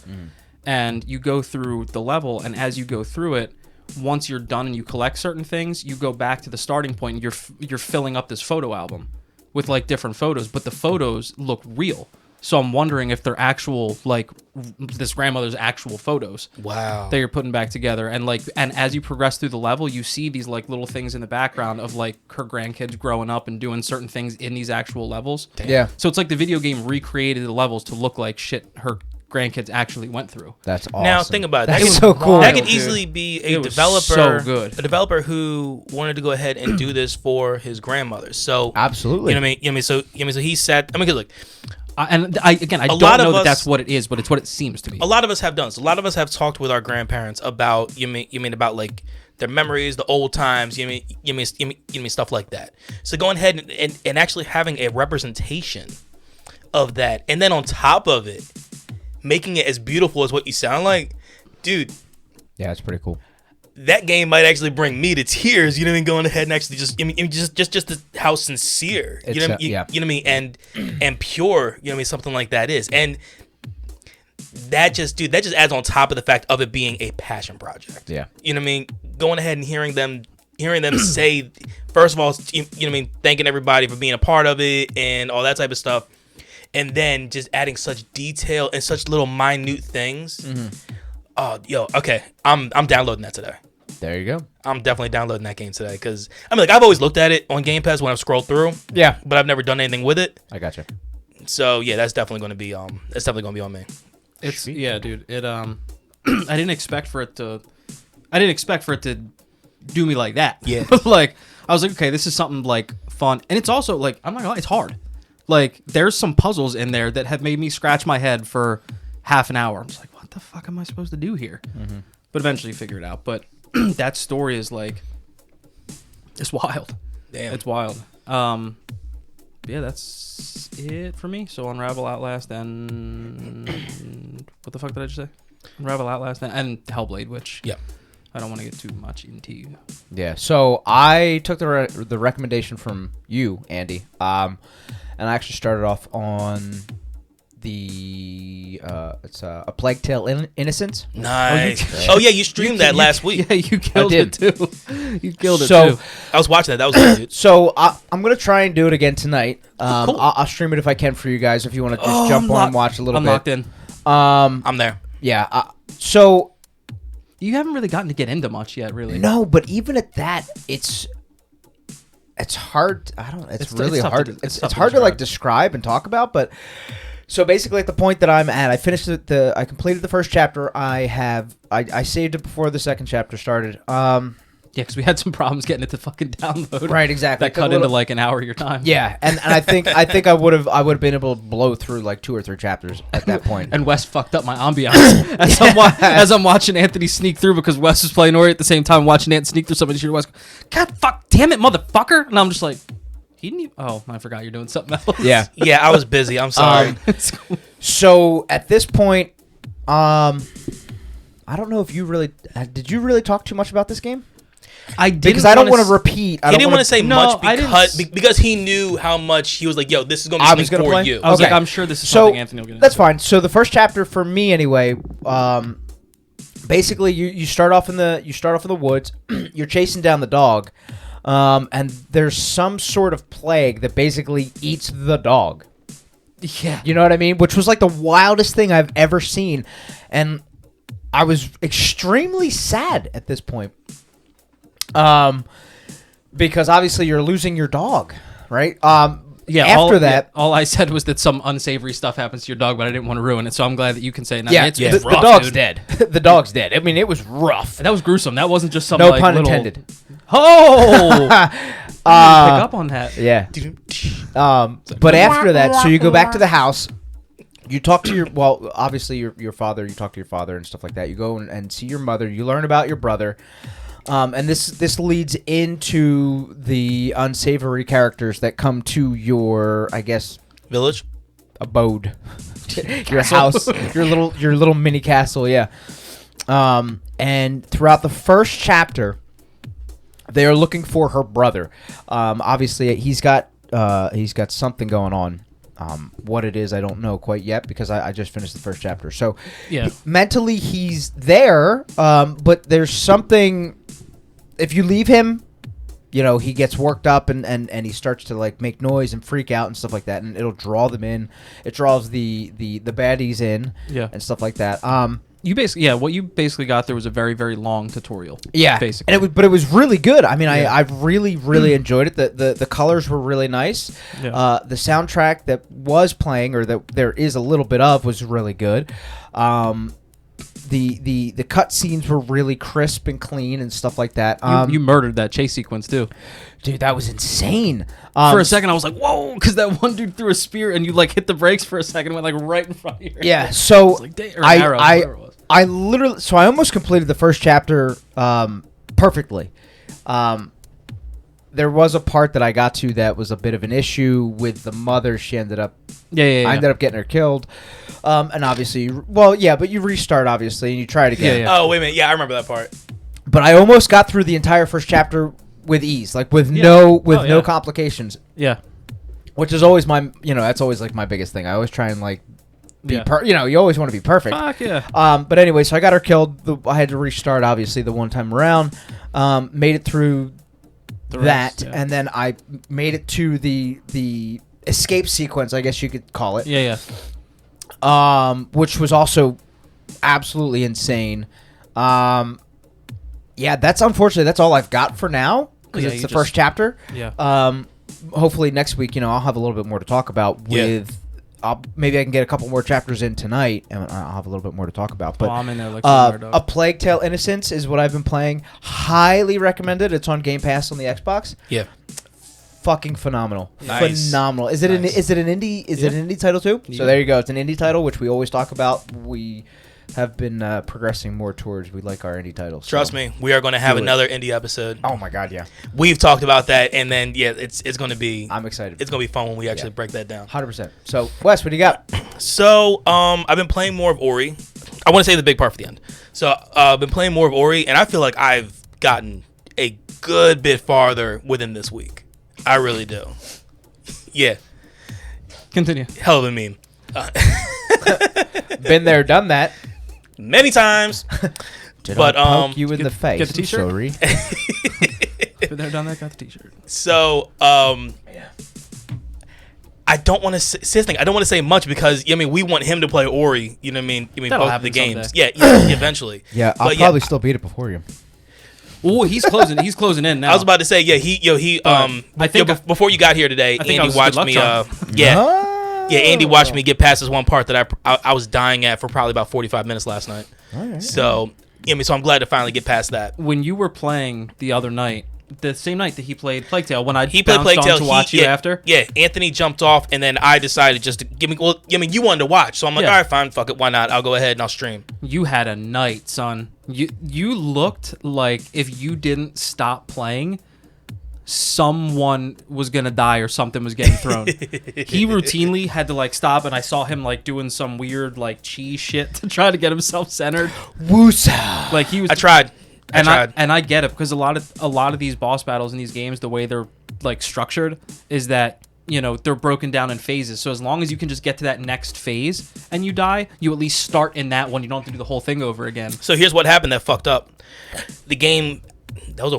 And you go through the level, and as you go through it, once you're done and you collect certain things, you go back to the starting point and you're filling up this photo album with like different photos, but the photos look real. So I'm wondering if they're actual, like this grandmother's actual photos Wow. that you're putting back together. And as you progress through the level, you see these like little things in the background of like her grandkids growing up and doing certain things in these actual levels. Yeah. So it's like the video game recreated the levels to look like shit her grandkids actually went through. That's awesome. Now think about it. That's That could- so cool. That could dude. easily be It a was developer, so good. a developer who wanted to go ahead and do this for his grandmother. So Absolutely. you know what I mean. So he said. I mean, 'cause look, I don't lot of know that us- that's what it is, but it's what it seems to be. a lot of us have done this. A lot of us have talked with our grandparents about about like their memories, the old times, you know what I mean, stuff like that. So going ahead and actually having a representation of that, and then on top of it, making it as beautiful as what you sound like, dude. Yeah, it's pretty cool. That game might actually bring me to tears. You know what I mean? Going ahead and actually just how sincere, you know what I mean, and pure, you know what I mean, something like that is, and that just adds on top of the fact of it being a passion project. Yeah, you know what I mean? Going ahead and hearing them say, first of all, you know what I mean, thanking everybody for being a part of it and all that type of stuff, and then just adding such detail and such little minute things. Mm-hmm. Oh, yo, okay. I'm downloading that today. There you go. I'm definitely downloading that game today because I mean, like, I've always looked at it on Game Pass when I've scrolled through. Yeah, but I've never done anything with it. I gotcha. So yeah, that's definitely going to be on me. It's yeah, dude. It I didn't expect for it to do me like that. Yeah. Like I was like, okay, this is something like fun, and it's also like I'm not gonna lie, it's hard. Like there's some puzzles in there that have made me scratch my head for half an hour. I'm just like, what the fuck am I supposed to do here? Mm-hmm. But eventually figure it out. But that story is like, it's wild. Damn, it's wild. Yeah, that's it for me. So Unravel, Outlast, and what the fuck did I just say? Unravel, Outlast, and Hellblade, which I don't want to get too much into. Yeah, so I took the recommendation from you, Andy, and I actually started off on the it's A Plague Tale Innocence. Nice. Oh yeah, you streamed that last week. Yeah, you killed it too. You killed it so, too. I was watching that. That was good, dude. So I'm gonna try and do it again tonight. Cool. I'll stream it if I can for you guys. If you want to just jump on and watch a little bit. I'm locked in. I'm there. Yeah. So you haven't really gotten to get into much yet, really. No, but even at that, it's hard. It's really hard. It's hard to like describe and talk about, but. So basically, at the point that I'm at, I finished I completed the first chapter. I saved it before the second chapter started. Yeah, because we had some problems getting it to fucking download. Right, exactly. That cut into like an hour of your time. Yeah, and I think I would have been able to blow through like 2 or 3 chapters at that point. And Wes fucked up my ambiance as I'm watching Anthony sneak through because Wes was playing Ori at the same time, watching Anthony sneak through somebody. Shoot Wes, God, fuck, damn it, motherfucker! And I'm just like. He didn't even, oh, I forgot you're doing something else. Yeah. Yeah, I was busy. I'm sorry. So at this point, I don't know if you really did you really talk too much about this game? I didn't because I don't want to repeat. He didn't want to say much because he knew how much he was like, yo, this is going to be something for you. I was like, I'm sure this is something Anthony will get into. That's fine. So the first chapter for me anyway, basically you start off in the woods, you're chasing down the dog. And there's some sort of plague that basically eats the dog. Yeah. You know what I mean? Which was like the wildest thing I've ever seen. And I was extremely sad at this point. Because obviously you're losing your dog, right? Yeah. After that, all I said was that some unsavory stuff happens to your dog, but I didn't want to ruin it. So I'm glad that you can say, the dog's dead. The dog's dead. I mean, it was rough. That was gruesome. That wasn't just some no pun intended. Oh, pick up on that. Yeah. But after that, so you go back to the house. You talk to obviously your father. You talk to your father and stuff like that. You go and see your mother. You learn about your brother. And this leads into the unsavory characters that come to your, I guess, village, abode, your house, your little mini castle. Yeah. And throughout the first chapter, they are looking for her brother. Obviously, he's got something going on. What it is, I don't know quite yet because I just finished the first chapter. So, yeah, mentally he's there, but there's something. If you leave him, he gets worked up and he starts to like make noise and freak out and stuff like that, and it'll draw them in. It draws the baddies in, and stuff like that. What you basically got there was a very, very long tutorial. Yeah, basically. And it was really good. I mean, I really, really enjoyed it. The colors were really nice. Yeah. The soundtrack that was playing, or that there is a little bit of, was really good. The cut scenes were really crisp and clean and stuff like that. You murdered that chase sequence too. Dude, that was insane. For a second, I was like, whoa, because that one dude threw a spear and you like hit the brakes for a second and went like right in front of your head. Yeah, so like, I literally, so I almost completed the first chapter perfectly. There was a part that I got to that was a bit of an issue with the mother. She ended up... I ended up getting her killed. And obviously... Well, yeah, but you restart, obviously, and you try it again. Oh, wait a minute. Yeah, I remember that part. But I almost got through the entire first chapter with ease. Like, with no complications. Yeah. Which is always my... that's always, like, my biggest thing. I always try and, like... you always want to be perfect. Fuck yeah. But anyway, so I got her killed. I had to restart, obviously, the one time around. Made it through and then I made it to the escape sequence, I guess you could call it. Yeah. Which was also absolutely insane. Yeah, that's unfortunately that's all I've got for now because it's the first chapter. Yeah. Hopefully next week, I'll have a little bit more to talk about with. Maybe I can get a couple more chapters in tonight, and I'll have a little bit more to talk about. But I'm in there like A Plague Tale Innocence is what I've been playing. Highly recommended. It's on Game Pass on the Xbox. Yeah. Fucking phenomenal. Nice. Phenomenal. Is it an indie? Is it an indie title too? Yeah. So there you go. It's an indie title, which we always talk about. We have been progressing more towards. We like our indie titles. Trust me, we are going to have another indie episode. Oh my god, yeah. We've talked about that, and then it's going to be. I'm excited. It's going to be fun when we actually break that down. 100%. So Wes, what do you got? So I've been playing more of Ori. I want to say the big part for the end. So I've been playing more of Ori, and I feel like I've gotten a good bit farther within this week. I really do. Yeah. Continue. Hell of a meme. Been there, done that. Many times. But poke you in the face. Get the t-shirt? Sorry. Been there, done that, got the t-shirt. So I don't want to say I don't want to say much because we want him to play Ori. You know what I mean? That'll both of the happen games. someday. Yeah, eventually. Yeah, I'll probably still beat it before you. Oh, he's closing. He's closing in now. I was about to say, I think before you got here today, Andy watched me. Andy watched me get past this one part that I was dying at for probably about 45 minutes last night. Right. So, so I'm glad to finally get past that. When you were playing the other night, the same night that he played Plague Tale, when he played Plague Tale to watch you after. Yeah, Anthony jumped off, and then I decided just to give me. Well, you wanted to watch, so I'm like, all right, fine, fuck it, why not? I'll go ahead and I'll stream. You had a night, son. You looked like if you didn't stop playing, someone was gonna die or something was getting thrown. He routinely had to stop, and I saw him doing some weird cheese shit to try to get himself centered. Woosa. He was. I tried. I get it because a lot of these boss battles in these games, the way they're structured is that they're broken down in phases. So as long as you can just get to that next phase and you die, you at least start in that one. You don't have to do the whole thing over again. So here's what happened that fucked up. The game. That was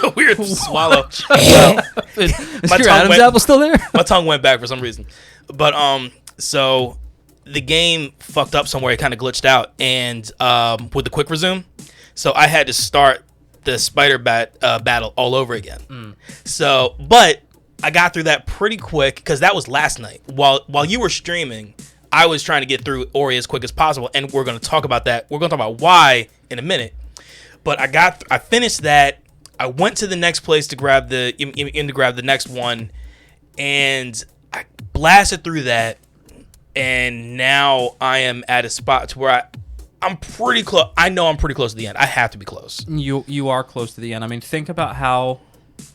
a weird swallow. Is your Adam's apple still there? My tongue went back for some reason. But so the game fucked up somewhere. It kind of glitched out, and with the quick resume, so I had to start the spider battle all over again. So, but I got through that pretty quick because that was last night. While you were streaming, I was trying to get through Ori as quick as possible, and we're going to talk about that. We're going to talk about why in a minute. But I finished that. I went to the next place to grab the next one, and I blasted through that. And now I am at a spot to where I'm pretty close. I know I'm pretty close to the end. I have to be close. You are close to the end. I mean, think about how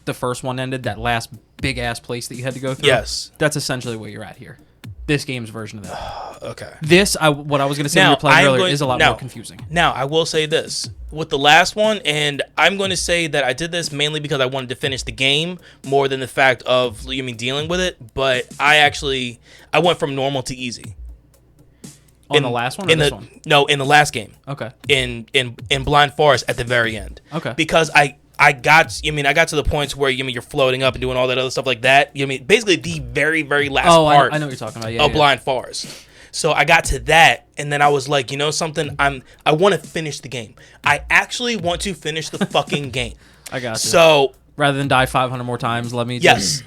the first one ended. That last big ass place that you had to go through. Yes, that's essentially where you're at here. This game's version of that. Okay. What I was going to say when you were playing earlier is a lot more confusing. Now, I will say this. With the last one, and I'm going to say that I did this mainly because I wanted to finish the game more than the fact of dealing with it, but I went from normal to easy. In the last one or this one? No, in the last game. Okay. In Blind Forest at the very end. Okay. Because I got to the points where you're floating up and doing all that other stuff like that. Basically the very, very last part. I know what you're talking about. Blind Forest. So I got to that, and then I was like, something? I want to finish the game. I actually want to finish the fucking game. I got you. So rather than die 500 more times, let me. Yes.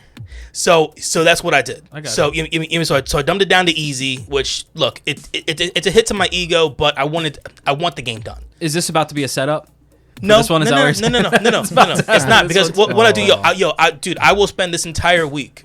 So that's what I did. I got so so I dumbed it down to easy. Which look, it's a hit to my ego, but I want the game done. Is this about to be a setup? No, this one is no. It's not because what I do, dude, I will spend this entire week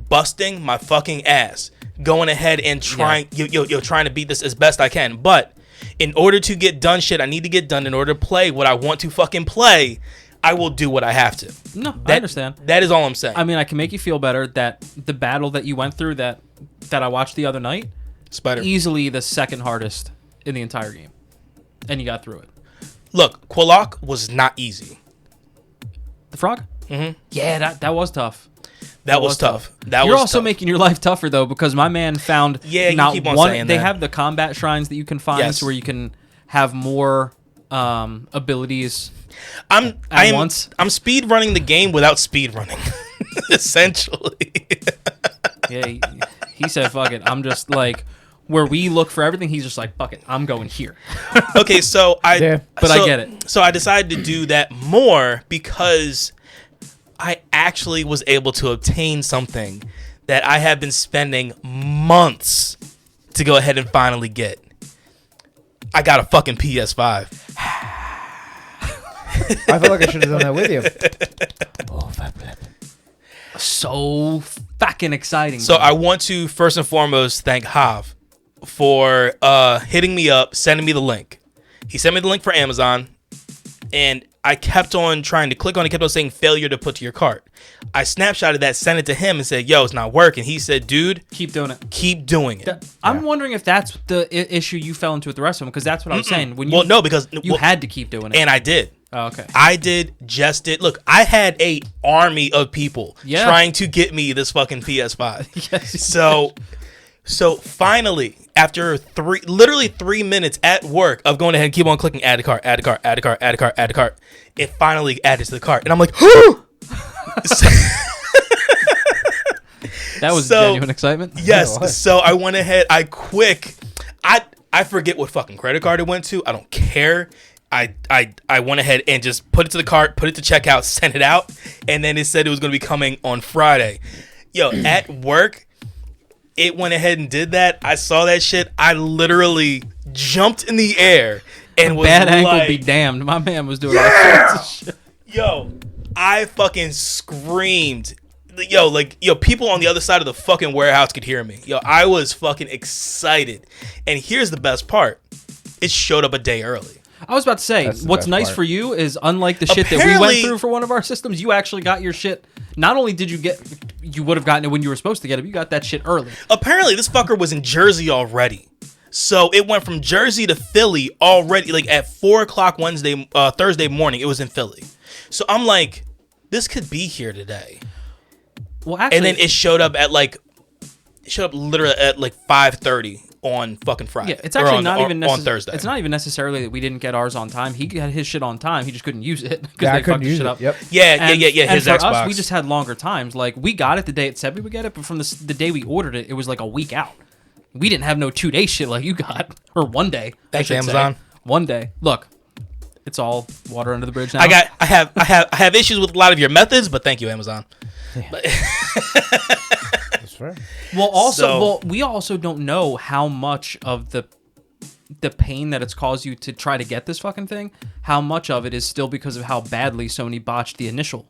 busting my fucking ass, going ahead and trying, trying to beat this as best I can. But In order to get done shit I need to get done in order to play what I want to fucking play, I will do what I have to. No, I understand. That is all I'm saying. I mean, I can make you feel better that the battle that you went through that I watched the other night, Spider. easily the second hardest in the entire game. And you got through it. Look, Quillock was not easy. The frog? Mm-hmm. Yeah, that was tough. That was tough. You're also making your life tougher though, because my man found you not keep on one. saying They that. have the combat shrines that you can find, Yes. where you can have more abilities. I'm speed running the game without speed running, essentially. Yeah, he said, "Fuck it." I'm just like, where we look for everything. He's just like, "Fuck it." I'm going here. Okay, so I get it. So I decided to do that more because I actually was able to obtain something that I have been spending months to go ahead and finally get. I got a fucking PS5. I feel like I should have done that with you. So fucking exciting. So bro. I want to first and foremost thank Hav for hitting me up, sending me the link. He sent me the link for Amazon, and I kept on trying to click on it, kept on saying failure to put to your cart. I snapshotted that, sent it to him, and said, yo, it's not working. He said, dude, keep doing it. keep doing it. I'm wondering if that's the issue you fell into with the rest of them, because that's what I was saying. When you, Well, no, because you had to keep doing it. and I did. Oh, okay. I did. Look, I had a army of people trying to get me this fucking PS5. Yes. So finally, after literally 3 minutes at work of going ahead and keep on clicking add to cart, add to cart, add to cart, add to cart, add to cart, it finally added to the cart, and I'm like, that was genuine excitement. Yes. So I went ahead. I forget what fucking credit card it went to. I don't care. I went ahead and just put it to the cart, put it to checkout, sent it out, and then it said it was going to be coming on Friday. Yo, at work, it went ahead and did that. I saw that shit. I literally jumped in the air and was bad like, ankle be damned. My man was doing all sorts of shit. Yo, I fucking screamed. Yo, people on the other side of the fucking warehouse could hear me. Yo, I was fucking excited. And here's the best part. It showed up a day early. I was about to say, what's nice for you is, unlike the shit that we went through for one of our systems, you actually got your shit. Not only did you would have gotten it when you were supposed to get it, you got that shit early. Apparently, this fucker was in Jersey already. So it went from Jersey to Philly already, like at 4 o'clock Thursday morning, it was in Philly. So I'm like, this could be here today. Well, actually, and then it showed up literally at like 5:30 on fucking Friday. Yeah, it's actually on Thursday. It's not even necessarily that we didn't get ours on time. He got his shit on time. He just couldn't use it because Yeah, I they couldn't fucked his use shit it. up. Yep. Yeah. And His for Xbox. us, we just had longer times. Like, we got it the day it said we would get it, but from the day we ordered it, it was like a week out. We didn't have no 2-day shit like you got, or 1 day. Thanks, I should Amazon. say. 1 day. Look, it's all water under the bridge now. I have issues with a lot of your methods, but thank you, Amazon. That's fair. Well, we also don't know how much of the pain that it's caused you to try to get this fucking thing, how much of it is still because of how badly Sony botched the initial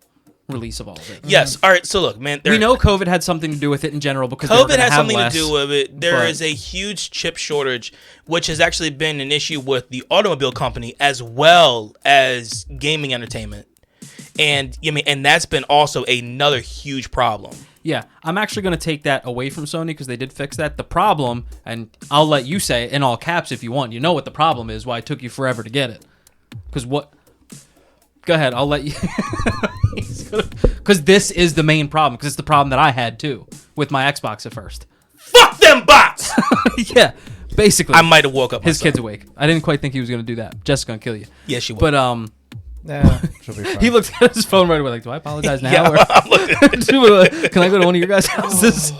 release of all of it. Yes. All right. So look, man. We know COVID had something to do with it in general, because COVID has something to do with it. There but- is a huge chip shortage, which has actually been an issue with the automobile company as well as gaming entertainment. And that's been also another huge problem. Yeah, I'm actually going to take that away from Sony, because they did fix that. The problem, and I'll let you say it in all caps if you want. You know what the problem is, why it took you forever to get it. Because what... Go ahead, I'll let you... Because this is the main problem, because it's the problem that I had, too, with my Xbox at first. Fuck them bots! Yeah, basically. I might have woke up His myself. kid's awake. I didn't quite think he was going to do that. Jessica's going to kill you. Yes, she will. But, Yeah, she'll be fine. he looked at his phone right away like, do I apologize now? Yeah, Or can I go to one of your guys' houses?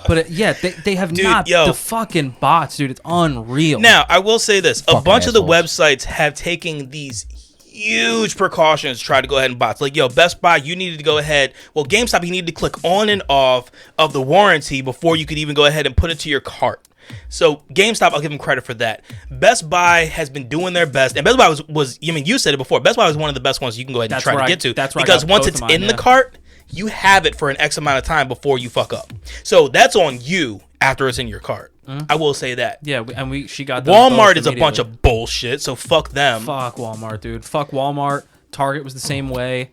But they have Dude, not yo. the fucking bots, dude. It's unreal. Now, I will say this. A Fucking bunch of the assholes. websites have taken these huge precautions to try to go ahead and bots. Like, yo, Best Buy, you needed to go ahead. Well, GameStop, you needed to click on and off of the warranty before you could even go ahead and put it to your cart. So GameStop, I'll give them credit for that. Best Buy has been doing their best, and Best Buy was you said it before. Best Buy was one of the best ones you can go ahead and That's try where to get to. that's where I because got once both it's of mine, in the yeah. cart, you have it for an X amount of time before you fuck up. So that's on you after it's in your cart. I will say that. Yeah, she got those Walmart both is a bunch immediately. of bullshit, so fuck them. Fuck Walmart, dude. Fuck Walmart. Target was the same way.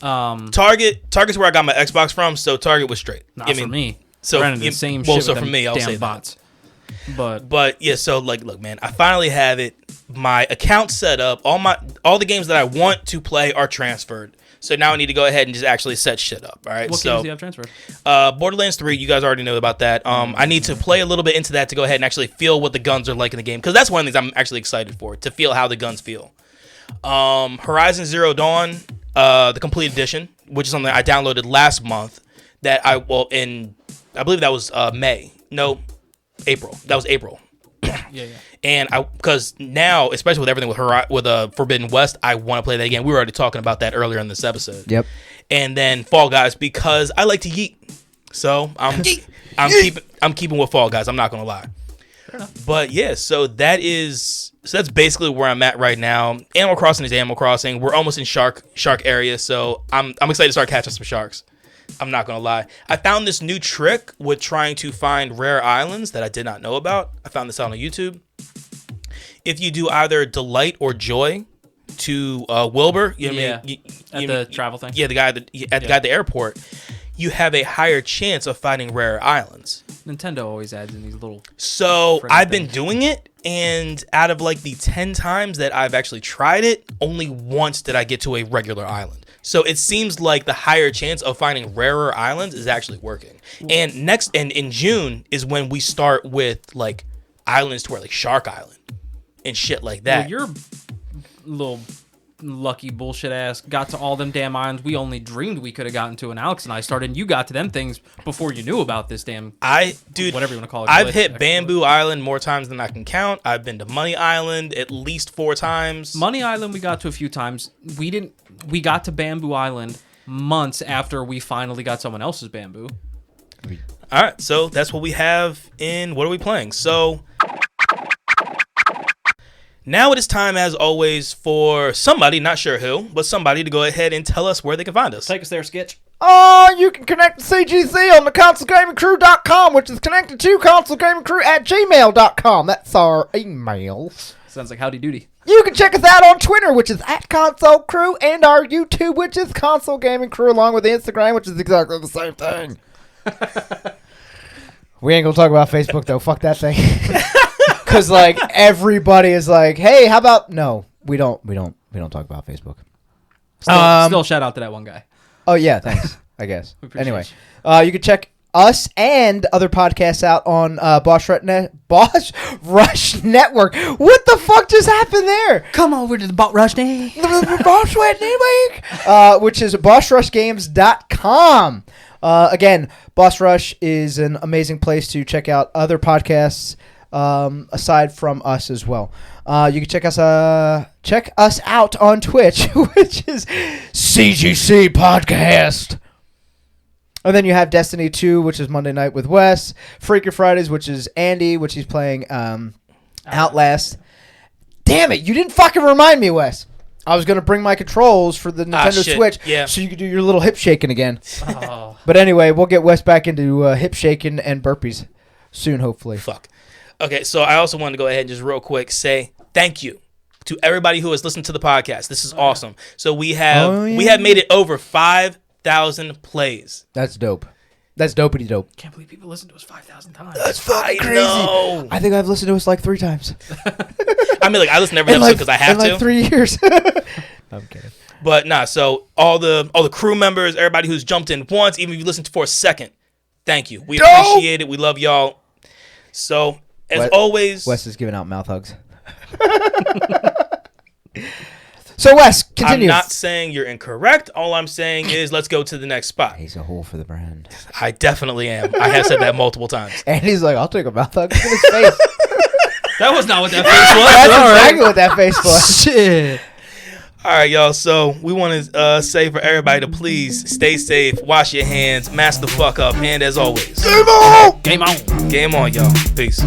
Target's where I got my Xbox from, so Target was straight. Not for me. So Ran into the same well, shit so with for them me, I'll damn say bots. But yeah, so like, look, man, I finally have it. My account set up. All the games that I want to play are transferred. So now I need to go ahead and just actually set shit up. All right. What games do you have transferred? Borderlands 3, you guys already know about that. I need to play a little bit into that to go ahead and actually feel what the guns are like in the game, because that's one of the things I'm actually excited for, to feel how the guns feel. Horizon Zero Dawn, the complete edition, which is something I downloaded last month. I believe that was April. That was April. Yeah. And because now, especially with everything with Forbidden West, I want to play that again. We were already talking about that earlier in this episode. Yep. And then Fall Guys, because I like to yeet, so I'm keeping with Fall Guys. I'm not gonna lie. Fair enough. But yeah, so that's basically where I'm at right now. Animal Crossing is Animal Crossing. We're almost in shark area, so I'm excited to start catching some sharks. I'm not gonna lie. I found this new trick with trying to find rare islands that I did not know about. I found this out on YouTube. If you do either Delight or Joy to Wilbur, you know what I mean? The travel thing. Yeah, the guy at the airport, you have a higher chance of finding rare islands. Nintendo always adds in these little. So I've been doing it, and out of like the 10 times that I've actually tried it, only once did I get to a regular island. So it seems like the higher chance of finding rarer islands is actually working. And in June is when we start with like islands to where like Shark Island and shit like that. Well, your little lucky bullshit ass got to all them damn islands we only dreamed we could have gotten to, and Alex and I started, and you got to them things before you knew about this damn whatever you want to call it. I've hit Bamboo Island more times than I can count. I've been to Money Island at least 4 times. Money Island we got to a few times. We got to Bamboo Island months after we finally got someone else's bamboo. All right, so that's what we have in What Are We Playing? So now it is time, as always, for somebody, not sure who, but somebody to go ahead and tell us where they can find us. Take us there, Skitch. You can connect to CGC on the ConsoleGamingCrew.com, which is connected to ConsoleGamingCrew@gmail.com. That's our email. Sounds like howdy doody. You can check us out on Twitter, which is @ConsoleCrew, and our YouTube, which is Console Gaming Crew, along with Instagram, which is exactly the same thing. We ain't gonna talk about Facebook though. Fuck that thing. Because like everybody is like, hey, how about no? We don't talk about Facebook. Still shout out to that one guy. Oh yeah, thanks. I guess. Anyway, you. you can check us and other podcasts out on Boss Rush Network. What the fuck just happened there? Come over to the Bot Rush Day. Boss Rush Network, which is bossrushgames.com. Again, Boss Rush is an amazing place to check out other podcasts aside from us as well. You can check us out on Twitch, which is CGC Podcast. And then you have Destiny 2, which is Monday night with Wes. Freaker Fridays, which is Andy, which he's playing Outlast. Damn it, you didn't fucking remind me, Wes. I was going to bring my controls for the Nintendo Switch so you could do your little hip shaking again. Oh. But anyway, we'll get Wes back into hip shaking and burpees soon, hopefully. Fuck. Okay, so I also wanted to go ahead and just real quick say thank you to everybody who has listened to the podcast. This is awesome. So we have made it over 5,000 plays. That's dope. That's dopey dope. Can't believe people listen to us 5,000 times. That's fucking crazy. Know. I think I've listened to us like 3 times. I mean, like I listen to every episode because I have in to. 3 years. I'm kidding. But nah, so all the crew members, everybody who's jumped in once, even if you listened for a second, thank you. We appreciate it. We love y'all. So as always, Wes is giving out mouth hugs. So Wes, continue. I'm not saying you're incorrect. All I'm saying is let's go to the next spot. He's a hole for the brand. I definitely am. I have said that multiple times. And he's like, I'll take a mouth hug in his face. That was not what that face was. That's exactly what that face was. Shit. All right, y'all. So we want to say for everybody to please stay safe, wash your hands, mask the fuck up, and as always, Game on! Game on. game on, y'all. Peace.